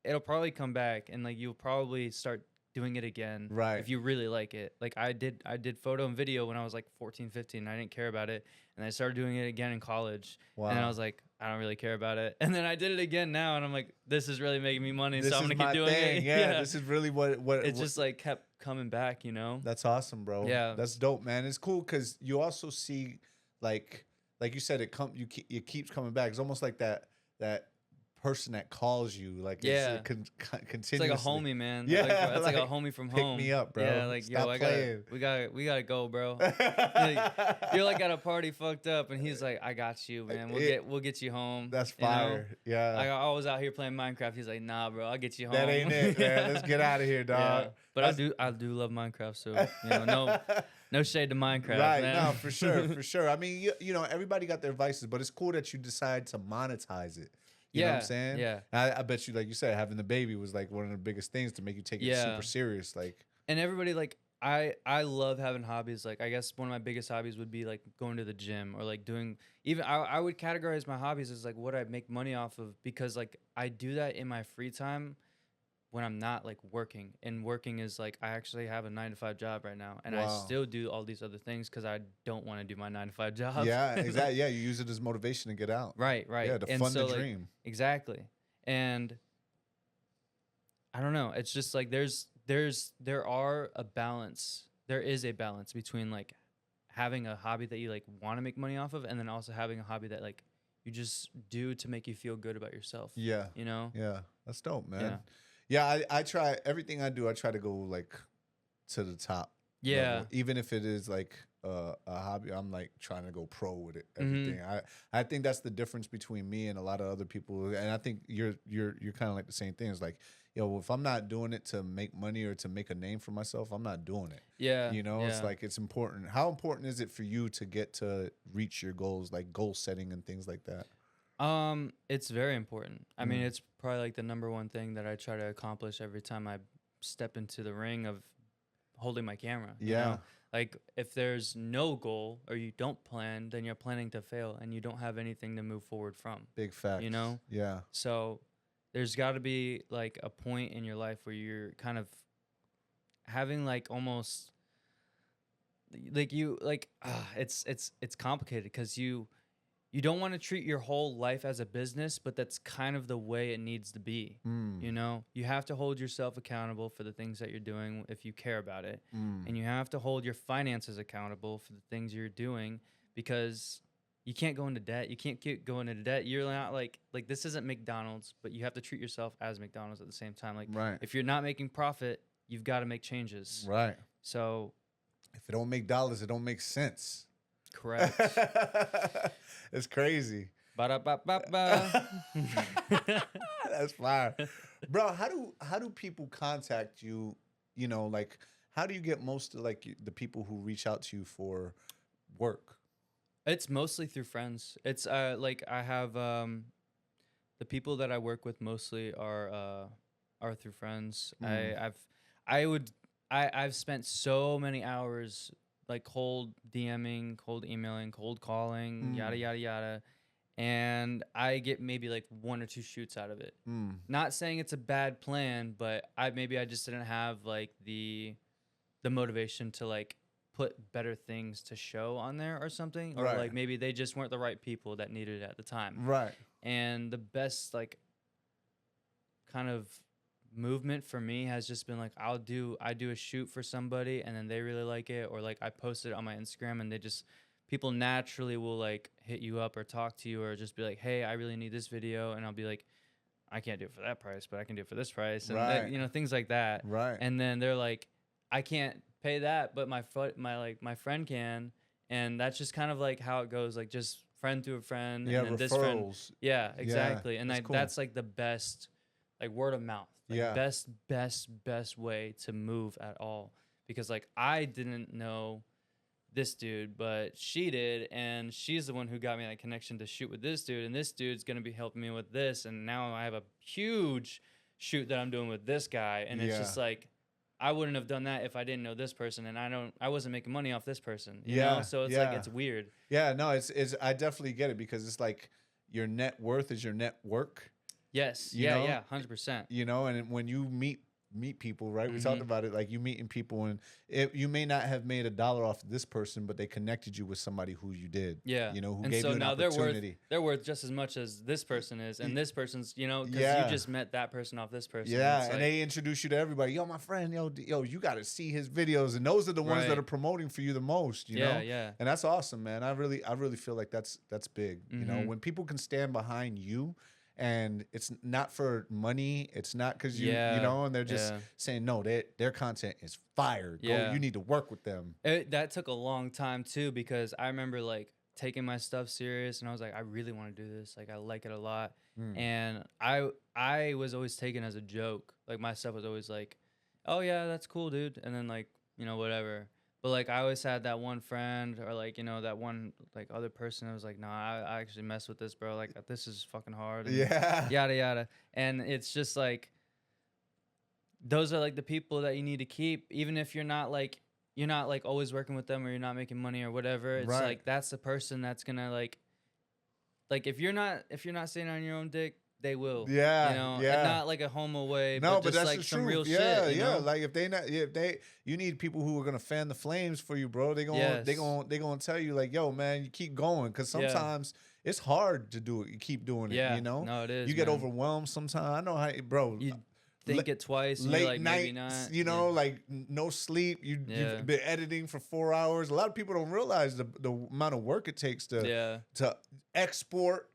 [SPEAKER 2] it'll probably come back, and like you'll probably start doing it again if you really like it. Like I did photo and video when I was like 14, 15. I didn't care about it, and I started doing it again in college. And I was like, I don't really care about it. And then I did it again now, and I'm like, this is really making me money, so I'm gonna keep doing it.
[SPEAKER 1] This is really what
[SPEAKER 2] it just like kept coming back, you know?
[SPEAKER 1] That's awesome, bro. That's dope, man. It's cool because you also see like you said, it keeps coming back. It's almost like that person that calls you, like continuously.
[SPEAKER 2] It's like a homie, man.
[SPEAKER 1] It's
[SPEAKER 2] like a homie from home.
[SPEAKER 1] Pick me up, bro.
[SPEAKER 2] Yeah, like
[SPEAKER 1] Stop
[SPEAKER 2] we gotta go, bro. Like, you're like at a party fucked up, and he's like, I got you, man. We'll get you home.
[SPEAKER 1] That's fire.
[SPEAKER 2] You know? I was out here playing Minecraft. He's like, nah, bro, I'll get you home.
[SPEAKER 1] That ain't it, man. Let's get out of here, dog.
[SPEAKER 2] But I do love Minecraft, so you know, no shade to Minecraft, man.
[SPEAKER 1] No, for sure. I mean, you know, everybody got their vices, but it's cool that you decide to monetize it. You know what I'm saying?
[SPEAKER 2] Yeah.
[SPEAKER 1] I bet you, like you said, having the baby was like one of the biggest things to make you take it super serious. Like,
[SPEAKER 2] and everybody, like, I love having hobbies. Like, I guess one of my biggest hobbies would be like going to the gym, or like doing, even I would categorize my hobbies as like what I make money off of, because like I do that in my free time when I'm not like working. And working is like, I actually have a 9-to-5 job right now, and I still do all these other things because I don't want to do my 9-to-5 job.
[SPEAKER 1] Yeah, exactly. Yeah, you use it as motivation to get out.
[SPEAKER 2] Right.
[SPEAKER 1] Yeah, to fund the dream.
[SPEAKER 2] Exactly. And I don't know. It's just like there is a balance between like having a hobby that you like want to make money off of, and then also having a hobby that like you just do to make you feel good about yourself.
[SPEAKER 1] Yeah.
[SPEAKER 2] You know?
[SPEAKER 1] Yeah. That's dope, man. Yeah, I try everything I do, I try to go like to the top level. Even if it is like a hobby, I'm like trying to go pro with it. Everything. I think that's the difference between me and a lot of other people. And I think you're kind of like the same thing. It's like, yo, if I'm not doing it to make money or to make a name for myself, I'm not doing it.
[SPEAKER 2] Yeah.
[SPEAKER 1] You know, it's like it's important. How important is it for you to get to reach your goals, like goal setting and things like that?
[SPEAKER 2] It's very important. I mean, it's probably like the #1 thing that I try to accomplish every time I step into the ring of holding my camera. You know? Like if there's no goal or you don't plan, then you're planning to fail and you don't have anything to move forward from.
[SPEAKER 1] Big fact.
[SPEAKER 2] You know?
[SPEAKER 1] Yeah.
[SPEAKER 2] So there's got to be like a point in your life where you're kind of having like almost like it's complicated because you don't want to treat your whole life as a business, but that's kind of the way it needs to be. You know, you have to hold yourself accountable for the things that you're doing if you care about it. And you have to hold your finances accountable for the things you're doing because you can't go into debt. You can't keep going into debt. You're not like this isn't McDonald's, but you have to treat yourself as McDonald's at the same time. Like if you're not making profit, you've got to make changes.
[SPEAKER 1] Right.
[SPEAKER 2] So
[SPEAKER 1] if it don't make dollars, it don't make sense.
[SPEAKER 2] Correct.
[SPEAKER 1] It's crazy.
[SPEAKER 2] Ba-da-ba-ba-ba.
[SPEAKER 1] That's fire. Bro, how do people contact you? You know, like how do you get most of like the people who reach out to you for work?
[SPEAKER 2] It's mostly through friends. It's like I have the people that I work with mostly are through friends. I've spent so many hours like cold DMing, cold emailing, cold calling, yada yada yada, and I get maybe like 1 or 2 shoots out of it. Not saying it's a bad plan, but I just didn't have like the motivation to like put better things to show on there or something, or like maybe they just weren't the right people that needed it at the time.
[SPEAKER 1] Right.
[SPEAKER 2] And the best like kind of movement for me has just been like I do a shoot for somebody and then they really like it, or like I post it on my Instagram and people naturally will like hit you up or talk to you or just be like, hey, I really need this video, and I'll be like, I can't do it for that price, but I can do it for this price, and then, you know, things like that.
[SPEAKER 1] Right.
[SPEAKER 2] And then they're like, I can't pay that, but my friend can, and that's just kind of like how it goes, like just friend to a friend,
[SPEAKER 1] yeah,
[SPEAKER 2] and then
[SPEAKER 1] referrals.
[SPEAKER 2] this friend, yeah, exactly, and
[SPEAKER 1] that's cool.
[SPEAKER 2] that's like the best, like word of mouth, like best way to move at all, because like I didn't know this dude, but she did, and she's the one who got me that connection to shoot with this dude, and this dude's gonna be helping me with this, and now I have a huge shoot that I'm doing with this guy, and it's just like I wouldn't have done that if I didn't know this person, and I wasn't making money off this person, you know? So it's like it's weird.
[SPEAKER 1] Yeah, no, it's I definitely get it, because it's like your net worth is your network.
[SPEAKER 2] Yes.
[SPEAKER 1] You know?
[SPEAKER 2] Yeah, 100%.
[SPEAKER 1] You know, and when you meet people, right? We talked about it, like you meeting people, and you may not have made $1 off this person, but they connected you with somebody who you did. Yeah. You know, who gave you an opportunity.
[SPEAKER 2] They're worth just as much as this person is, and this person's, you know, because you just met that person off this person.
[SPEAKER 1] Yeah, and they introduce you to everybody. Yo, my friend, yo, you got to see his videos, and those are the ones that are promoting for you the most. You know, and that's awesome, man. I really feel like that's big. You know, when people can stand behind you. And it's not for money. It's not because you know, and they're just saying, no, their content is fire. Go, you need to work with them.
[SPEAKER 2] That took a long time too, because I remember like taking my stuff serious, and I was like, I really want to do this. Like I like it a lot, and I was always taken as a joke. Like my stuff was always like, oh yeah, that's cool, dude, and then like, you know, whatever. But like I always had that one friend, or like, you know, that one like other person that was like, nah, I actually mess with this, bro. Like this is fucking hard. And yada yada. And it's just like those are like the people that you need to keep, even if you're not like always working with them, or you're not making money or whatever. It's like that's the person that's gonna like if you're not sitting on your own dick, they will. Yeah. You know, and not like a homo way,
[SPEAKER 1] no,
[SPEAKER 2] but just
[SPEAKER 1] that's
[SPEAKER 2] like
[SPEAKER 1] the
[SPEAKER 2] some
[SPEAKER 1] truth.
[SPEAKER 2] real shit. You know?
[SPEAKER 1] Like you need people who are gonna fan the flames for you, bro. They gonna tell you like, yo, man, you keep going, because sometimes it's hard to do it. You keep doing it. You know,
[SPEAKER 2] no, it is.
[SPEAKER 1] You get overwhelmed sometimes. I know how, bro.
[SPEAKER 2] You think it twice. And
[SPEAKER 1] late
[SPEAKER 2] you're like,
[SPEAKER 1] nights,
[SPEAKER 2] maybe not.
[SPEAKER 1] you know, like no sleep. You've been editing for 4 hours. A lot of people don't realize the amount of work it takes to export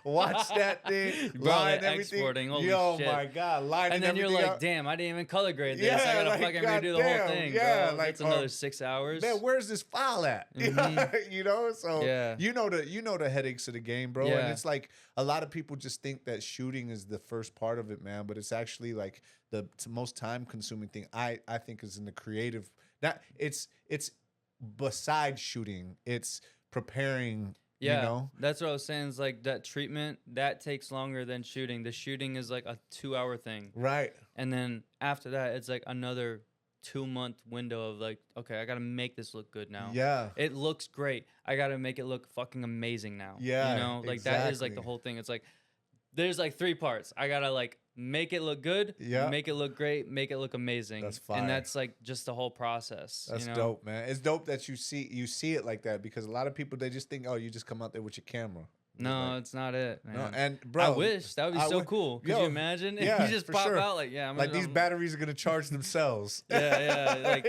[SPEAKER 1] watch that thing,
[SPEAKER 2] Bro,
[SPEAKER 1] line
[SPEAKER 2] they're
[SPEAKER 1] everything.
[SPEAKER 2] exporting, holy
[SPEAKER 1] Yo,
[SPEAKER 2] shit.
[SPEAKER 1] my God, lining
[SPEAKER 2] And then you're
[SPEAKER 1] everything
[SPEAKER 2] like,
[SPEAKER 1] up.
[SPEAKER 2] damn, I didn't even color grade this.
[SPEAKER 1] Yeah,
[SPEAKER 2] I gotta
[SPEAKER 1] like,
[SPEAKER 2] fucking
[SPEAKER 1] God
[SPEAKER 2] redo the whole
[SPEAKER 1] damn,
[SPEAKER 2] thing,
[SPEAKER 1] yeah,
[SPEAKER 2] bro.
[SPEAKER 1] like,
[SPEAKER 2] That's another 6 hours.
[SPEAKER 1] Man, where's this file at? You know, so
[SPEAKER 2] Yeah.
[SPEAKER 1] you know the headaches of the game, bro.
[SPEAKER 2] Yeah.
[SPEAKER 1] And it's like a lot of people just think that shooting is the first part of it, man. But it's actually like the most time consuming thing. I think is in the creative. That it's besides shooting, it's preparing.
[SPEAKER 2] Yeah,
[SPEAKER 1] You know,
[SPEAKER 2] that's what I was saying. Is like that treatment that takes longer than shooting. The shooting is like a 2 hour thing,
[SPEAKER 1] right?
[SPEAKER 2] and then after that, it's like another 2 month window of like, okay, I gotta make this look good now.
[SPEAKER 1] Yeah,
[SPEAKER 2] it looks great. I gotta make it look fucking amazing now.
[SPEAKER 1] Yeah,
[SPEAKER 2] you know, like that is like the whole thing. It's like there's like 3 parts. I gotta like make it look good, make it look great, make it look amazing.
[SPEAKER 1] That's fire.
[SPEAKER 2] And that's like just the whole process.
[SPEAKER 1] That's dope, man. It's dope that you see it like that, because a lot of people, they just think, oh, you just come out there with your camera.
[SPEAKER 2] No,
[SPEAKER 1] like,
[SPEAKER 2] it's not it, man.
[SPEAKER 1] No, and bro,
[SPEAKER 2] I wish that would be so cool. Could you imagine?
[SPEAKER 1] Yeah,
[SPEAKER 2] You just
[SPEAKER 1] for
[SPEAKER 2] pop
[SPEAKER 1] sure.
[SPEAKER 2] out like, yeah,
[SPEAKER 1] like these batteries are gonna charge themselves.
[SPEAKER 2] Yeah, like,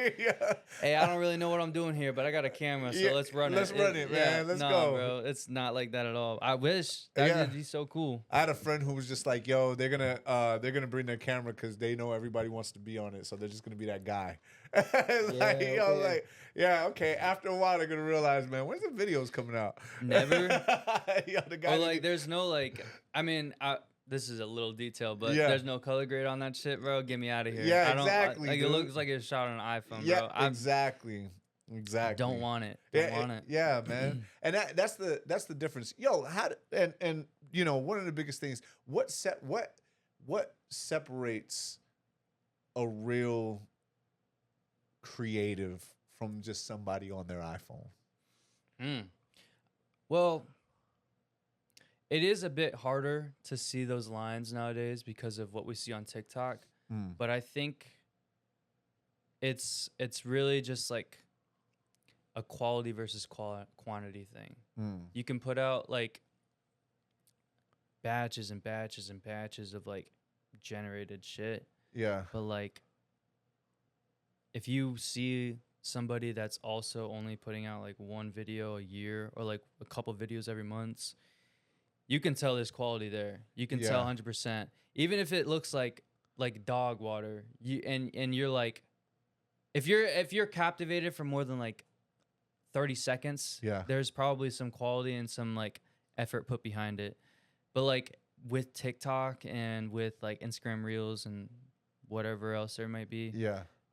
[SPEAKER 2] hey, I don't really know what I'm doing here, but I got a camera, so let's run it.
[SPEAKER 1] Let's run it, man. Let's go,
[SPEAKER 2] bro. It's not like that at all. I wish that would be so cool.
[SPEAKER 1] I had a friend who was just like, yo, they're gonna bring their camera because they know everybody wants to be on it, so they're just gonna be that guy. Okay. After a while, they're gonna realize, man, when's the videos coming out?
[SPEAKER 2] Never.
[SPEAKER 1] The guy.
[SPEAKER 2] Or like, there's no like. I mean, this is a little detail, but there's no color grade on that shit, bro. Get me out of here.
[SPEAKER 1] Yeah, exactly.
[SPEAKER 2] Like, it looks like it's shot on an iPhone,
[SPEAKER 1] yeah,
[SPEAKER 2] bro.
[SPEAKER 1] Exactly.
[SPEAKER 2] Don't want it. Don't want it.
[SPEAKER 1] Yeah, man. And that's the difference. Yo, and you know, one of the biggest things. What separates a real creative from just somebody on their iPhone?
[SPEAKER 2] Well, it is a bit harder to see those lines nowadays because of what we see on TikTok. But I think it's really just like a quality versus quantity thing. You can put out like batches and batches and batches of like generated shit.
[SPEAKER 1] Yeah.
[SPEAKER 2] But like, if you see somebody that's also only putting out like one video a year or like a couple videos every month, you can tell there's quality there. You can tell 100%. Even if it looks like dog water, and you're like, if you're captivated for more than like 30 seconds, there's probably some quality and some like effort put behind it. But like with TikTok and with like Instagram Reels and whatever else there might be,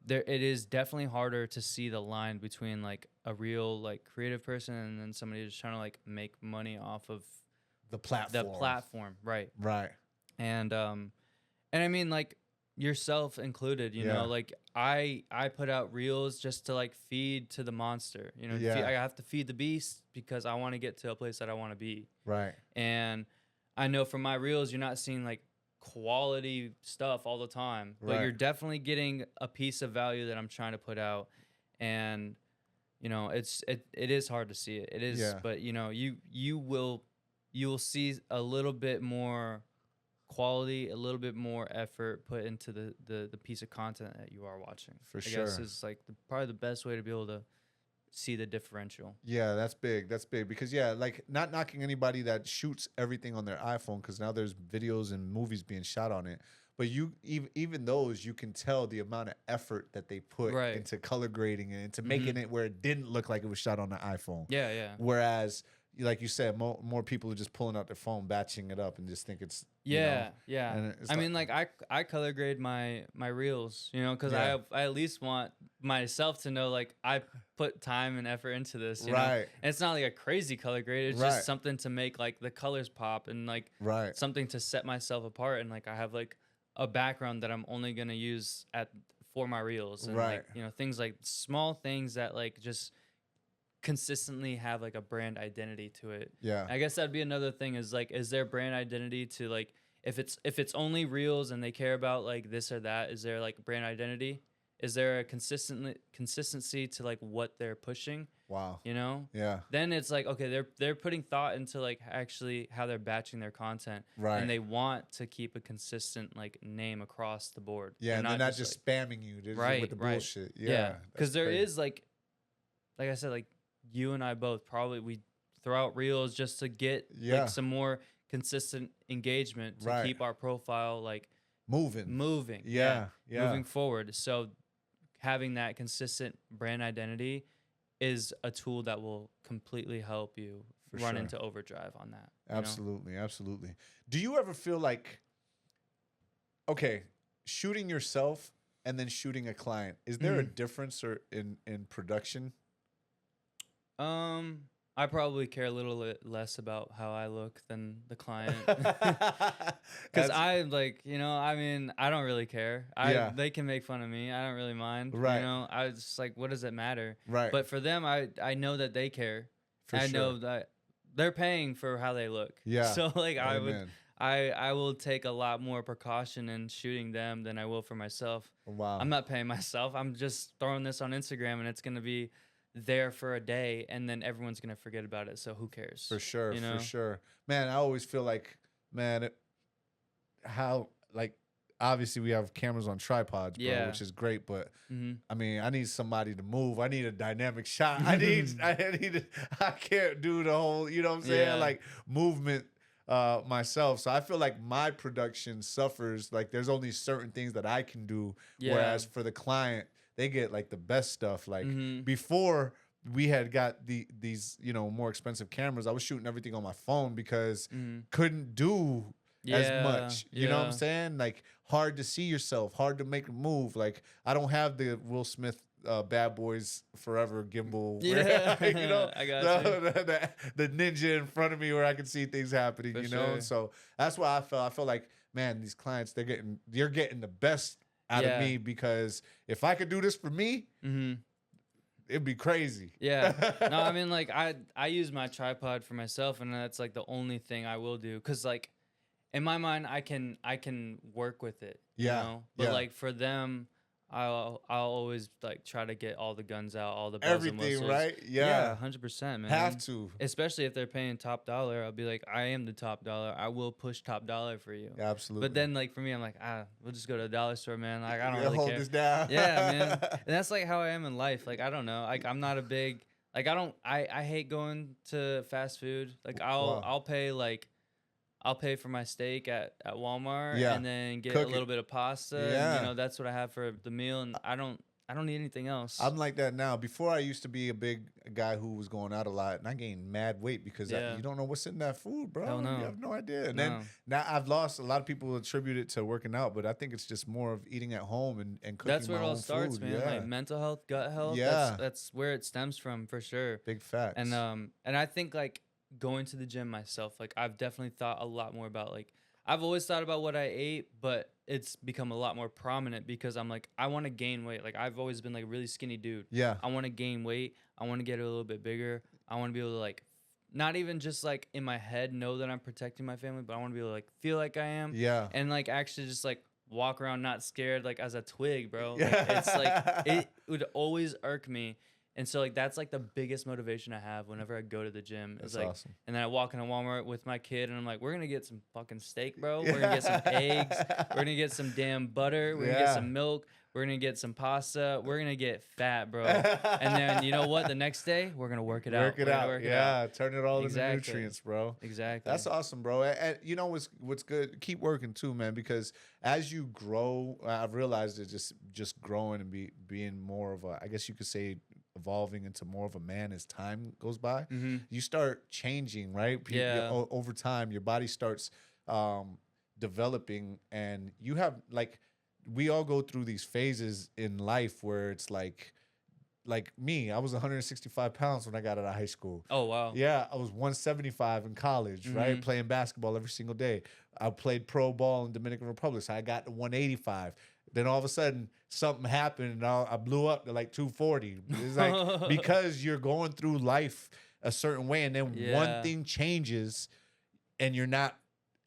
[SPEAKER 2] it is definitely harder to see the line between like a real like creative person and then somebody just trying to like make money off of
[SPEAKER 1] the platform.
[SPEAKER 2] Right. And I mean, like, yourself included, you know, like I put out reels just to like feed to the monster, you know. I have to feed the beast because I want to get to a place that I want to be.
[SPEAKER 1] Right.
[SPEAKER 2] And I know from my reels, you're not seeing like quality stuff all the time, but you're definitely getting a piece of value that I'm trying to put out. And you know, it is hard to see it. It is, but you know, you will see a little bit more quality, a little bit more effort put into the piece of content that you are watching. I guess is like probably the best way to be able to see the differential.
[SPEAKER 1] Yeah, that's big. That's big because like, not knocking anybody that shoots everything on their iPhone, because now there's videos and movies being shot on it. But you even those, you can tell the amount of effort that they put into color grading and into making it where it didn't look like it was shot on the iPhone.
[SPEAKER 2] Yeah.
[SPEAKER 1] Whereas, like you said, more people are just pulling out their phone, batching it up, and just think it's
[SPEAKER 2] yeah. I mean, like I color grade my reels, you know, because I at least want myself to know like I put time and effort into this, you know? And it's not like a crazy color grade. It's just something to make like the colors pop and like something to set myself apart, and like I have like a background that I'm only gonna use for my reels, and like, you know, things like small things that like just consistently have like a brand identity to it. I guess that'd be another thing, is like, is there brand identity to like, if it's only reels and they care about like this or that, is there like brand identity? Is there a consistency to like what they're pushing?
[SPEAKER 1] Wow.
[SPEAKER 2] You know? Then it's like, okay, they're putting thought into like actually how they're batching their content. And they want to keep a consistent like name across the board.
[SPEAKER 1] And they're not just like, spamming you with the bullshit.
[SPEAKER 2] Because there is like I said, like you and I both probably, we throw out reels just to get like some more consistent engagement to keep our profile like moving, moving forward. So having that consistent brand identity is a tool that will completely help you run into overdrive on that.
[SPEAKER 1] Absolutely, absolutely. Do you ever feel like, okay, shooting yourself and then shooting a client, is there a difference or in production?
[SPEAKER 2] I probably care a little bit less about how I look than the client. Because I like, I mean, I don't really care. They can make fun of me. I don't really mind. Right. I was just like, what does it matter?
[SPEAKER 1] Right.
[SPEAKER 2] But for them, I know that they care. I know that they're paying for how they look.
[SPEAKER 1] Yeah.
[SPEAKER 2] So like I will take a lot more precaution in shooting them than I will for myself.
[SPEAKER 1] Wow.
[SPEAKER 2] I'm not paying myself. I'm just throwing this on Instagram and it's going to be there for a day and then everyone's gonna forget about it, so who cares?
[SPEAKER 1] For sure. For sure, man. I always feel like, man, how like obviously we have cameras on tripods, bro, which is great, but I mean, I need somebody to move. I need a dynamic shot. I can't do the whole, you know what I'm saying, like movement myself. So I feel like my production suffers. Like there's only certain things that I can do, whereas for the client, they get like the best stuff. Like before we had got these, more expensive cameras, I was shooting everything on my phone because couldn't do as much. You know what I'm saying? Like hard to see yourself, hard to make a move. Like I don't have the Will Smith Bad Boys Forever gimbal.
[SPEAKER 2] I got
[SPEAKER 1] the ninja in front of me where I can see things happening,
[SPEAKER 2] For
[SPEAKER 1] you know?
[SPEAKER 2] sure.
[SPEAKER 1] So that's why I felt like, man, these clients, you're getting the best out of me, because if I could do this for me, it'd be crazy.
[SPEAKER 2] No, I mean, like I use my tripod for myself, and that's like the only thing I will do, because like in my mind I can work with it, you know? But like for them, I'll always like try to get all the guns out, all the bells and whistles.
[SPEAKER 1] Right?
[SPEAKER 2] Yeah, 100%, man.
[SPEAKER 1] Have to.
[SPEAKER 2] Especially if they're paying top dollar, I'll be like, I am the top dollar. I will push top dollar for you.
[SPEAKER 1] Absolutely.
[SPEAKER 2] But then like for me, I'm like, we'll just go to the dollar store, man. Like I don't really
[SPEAKER 1] hold
[SPEAKER 2] care.
[SPEAKER 1] this down.
[SPEAKER 2] Yeah, man. And that's like how I am in life. Like I don't know. Like I'm not a big like I hate going to fast food. Like I'll pay for my steak at Walmart and then get a little bit of pasta. And, that's what I have for the meal, and I don't need anything else.
[SPEAKER 1] I'm like that now. Before I used to be a big guy who was going out a lot, and I gained mad weight because you don't know what's in that food, bro.
[SPEAKER 2] Hell no.
[SPEAKER 1] You have no idea. And then now I've lost. A lot of people attribute it to working out, but I think it's just more of eating at home and cooking
[SPEAKER 2] That's where
[SPEAKER 1] my
[SPEAKER 2] it all
[SPEAKER 1] own
[SPEAKER 2] starts,
[SPEAKER 1] food.
[SPEAKER 2] man. Like mental health, gut health.
[SPEAKER 1] Yeah.
[SPEAKER 2] That's where it stems from, for sure.
[SPEAKER 1] Big facts.
[SPEAKER 2] And I think like going to the gym myself, like I've definitely thought a lot more about, like I've always thought about what I ate, but it's become a lot more prominent because I'm like, I want to gain weight. Like I've always been like a really skinny dude.
[SPEAKER 1] Yeah.
[SPEAKER 2] I want to gain weight. I want to get a little bit bigger. I want to be able to like, not even just like in my head know that I'm protecting my family, but I want to be able to like feel like I am.
[SPEAKER 1] Yeah.
[SPEAKER 2] And like actually just like walk around not scared, like as a twig, bro. Like, it's like, it would always irk me. And so like that's like the biggest motivation I have whenever I go to the gym.
[SPEAKER 1] That's
[SPEAKER 2] like,
[SPEAKER 1] awesome.
[SPEAKER 2] And then I walk into Walmart with my kid and I'm like, we're gonna get some fucking steak, bro. We're gonna get some eggs. We're gonna get some damn butter. We're gonna get some milk. We're gonna get some pasta. We're gonna get fat, bro. And then you know what? The next day we're gonna work it out.
[SPEAKER 1] Work it out. Turn it all into nutrients, bro.
[SPEAKER 2] Exactly.
[SPEAKER 1] That's awesome, bro. And you know what's good? Keep working too, man. Because as you grow, I've realized it just growing and being more of a, I guess you could say, evolving into more of a man as time goes by. You start changing, right? Over time, your body starts developing, and you have like, we all go through these phases in life where it's like me, I was 165 pounds when I got out of high school.
[SPEAKER 2] Oh, wow.
[SPEAKER 1] Yeah, I was 175 in college, right? Playing basketball every single day. I played pro ball in Dominican Republic, so I got to 185. Then all of a sudden, something happened, and I blew up to like 240. It's like, because you're going through life a certain way, and then one thing changes, and you're not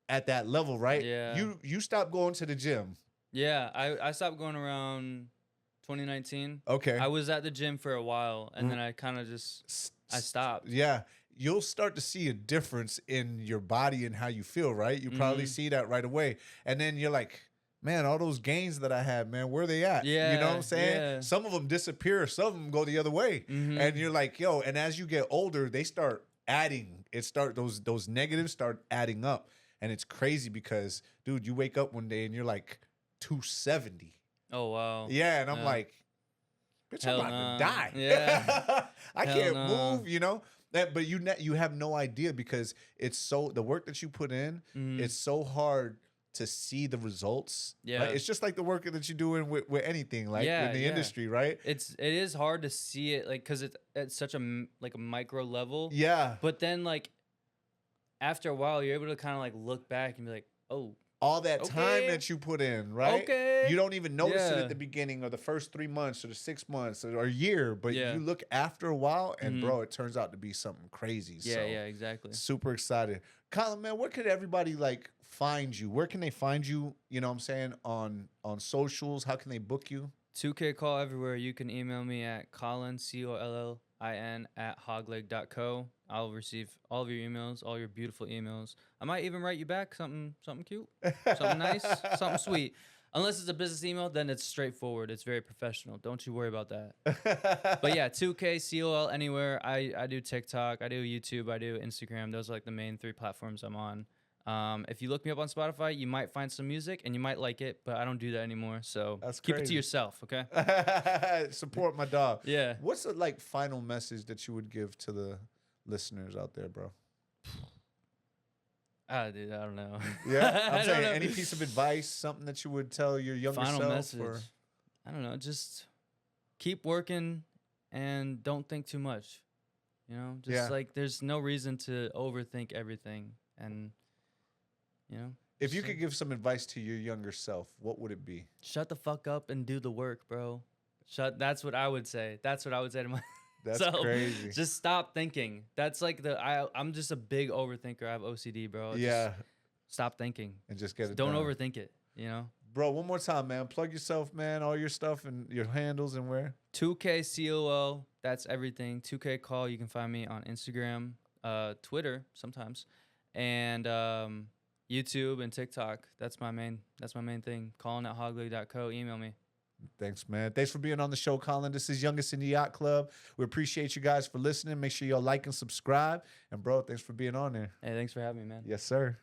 [SPEAKER 1] at that level, right?
[SPEAKER 2] Yeah.
[SPEAKER 1] You stop going to the gym.
[SPEAKER 2] Yeah, I stopped going around 2019.
[SPEAKER 1] Okay.
[SPEAKER 2] I was at the gym for a while, and then I kind of I stopped.
[SPEAKER 1] Yeah. You'll start to see a difference in your body and how you feel, right? You probably see that right away. And then you're like, man, all those gains that I had, man, where are they at?
[SPEAKER 2] Yeah.
[SPEAKER 1] You know what I'm saying?
[SPEAKER 2] Yeah.
[SPEAKER 1] Some of them disappear. Some of them go the other way. And you're like, yo, and as you get older, they start adding. Those negatives start adding up, and it's crazy because, dude, you wake up one day and you're like 270.
[SPEAKER 2] Oh wow.
[SPEAKER 1] Yeah, and I'm like, bitch, I'm about to die.
[SPEAKER 2] Yeah.
[SPEAKER 1] I can't move, you know. But you have no idea because it's the work that you put in, it's so hard to see the results.
[SPEAKER 2] Yeah.
[SPEAKER 1] Right? It's just like the work that you're doing with anything, like in the industry, right?
[SPEAKER 2] It is hard to see it, like, because it's at such a micro level.
[SPEAKER 1] Yeah.
[SPEAKER 2] But then, like, after a while, you're able to kind of like look back and be like, oh,
[SPEAKER 1] all that time that you put in, right?
[SPEAKER 2] Okay.
[SPEAKER 1] You don't even notice it at the beginning or the first 3 months or the 6 months or a year, but you look after a while and bro, it turns out to be something crazy.
[SPEAKER 2] Yeah,
[SPEAKER 1] so
[SPEAKER 2] yeah, exactly.
[SPEAKER 1] Super excited. Collin, man, where could everybody like find you? Where can they find you? You know what I'm saying? On socials, how can they book you?
[SPEAKER 2] 2K call everywhere. You can email me at Collin, COLLIN @hogleg.co. I'll receive all of your emails, all your beautiful emails. I might even write you back something cute, something nice, something sweet. Unless it's a business email, then it's straightforward. It's very professional. Don't you worry about that. But yeah, 2K, COL anywhere. I do TikTok, I do YouTube, I do Instagram. Those are like the main 3 platforms I'm on. If you look me up on Spotify, you might find some music and you might like it, but I don't do that anymore. So keep it to yourself, okay?
[SPEAKER 1] Support my dog.
[SPEAKER 2] Yeah.
[SPEAKER 1] What's the like final message that you would give to the listeners out there, bro?
[SPEAKER 2] Dude, I don't know.
[SPEAKER 1] Yeah, I'm saying any piece of advice, something that you would tell your younger
[SPEAKER 2] final
[SPEAKER 1] self.
[SPEAKER 2] Message. I don't know. Just keep working and don't think too much. You know, just like there's no reason to overthink everything. And you know,
[SPEAKER 1] if you could give some advice to your younger self, what would it be?
[SPEAKER 2] Shut the fuck up and do the work, bro. That's what I would say. That's what I would say to my.
[SPEAKER 1] That's crazy.
[SPEAKER 2] Just stop thinking. That's like I'm just a big overthinker. I have OCD, bro.
[SPEAKER 1] Just
[SPEAKER 2] stop thinking
[SPEAKER 1] and just get it.
[SPEAKER 2] Don't overthink it. You know,
[SPEAKER 1] bro. One more time, man. Plug yourself, man. All your stuff and your handles and where.
[SPEAKER 2] 2K COL. That's everything. 2K call. You can find me on Instagram, Twitter sometimes, and YouTube and TikTok. That's my main thing. Collin@hogleg.co. Email me.
[SPEAKER 1] Thanks, man. Thanks for being on the show, Collin. This is Youngest in the Yacht Club. We appreciate you guys for listening. Make sure y'all like and subscribe. And, bro, thanks for being on there.
[SPEAKER 2] Hey, thanks for having me, man.
[SPEAKER 1] Yes, sir.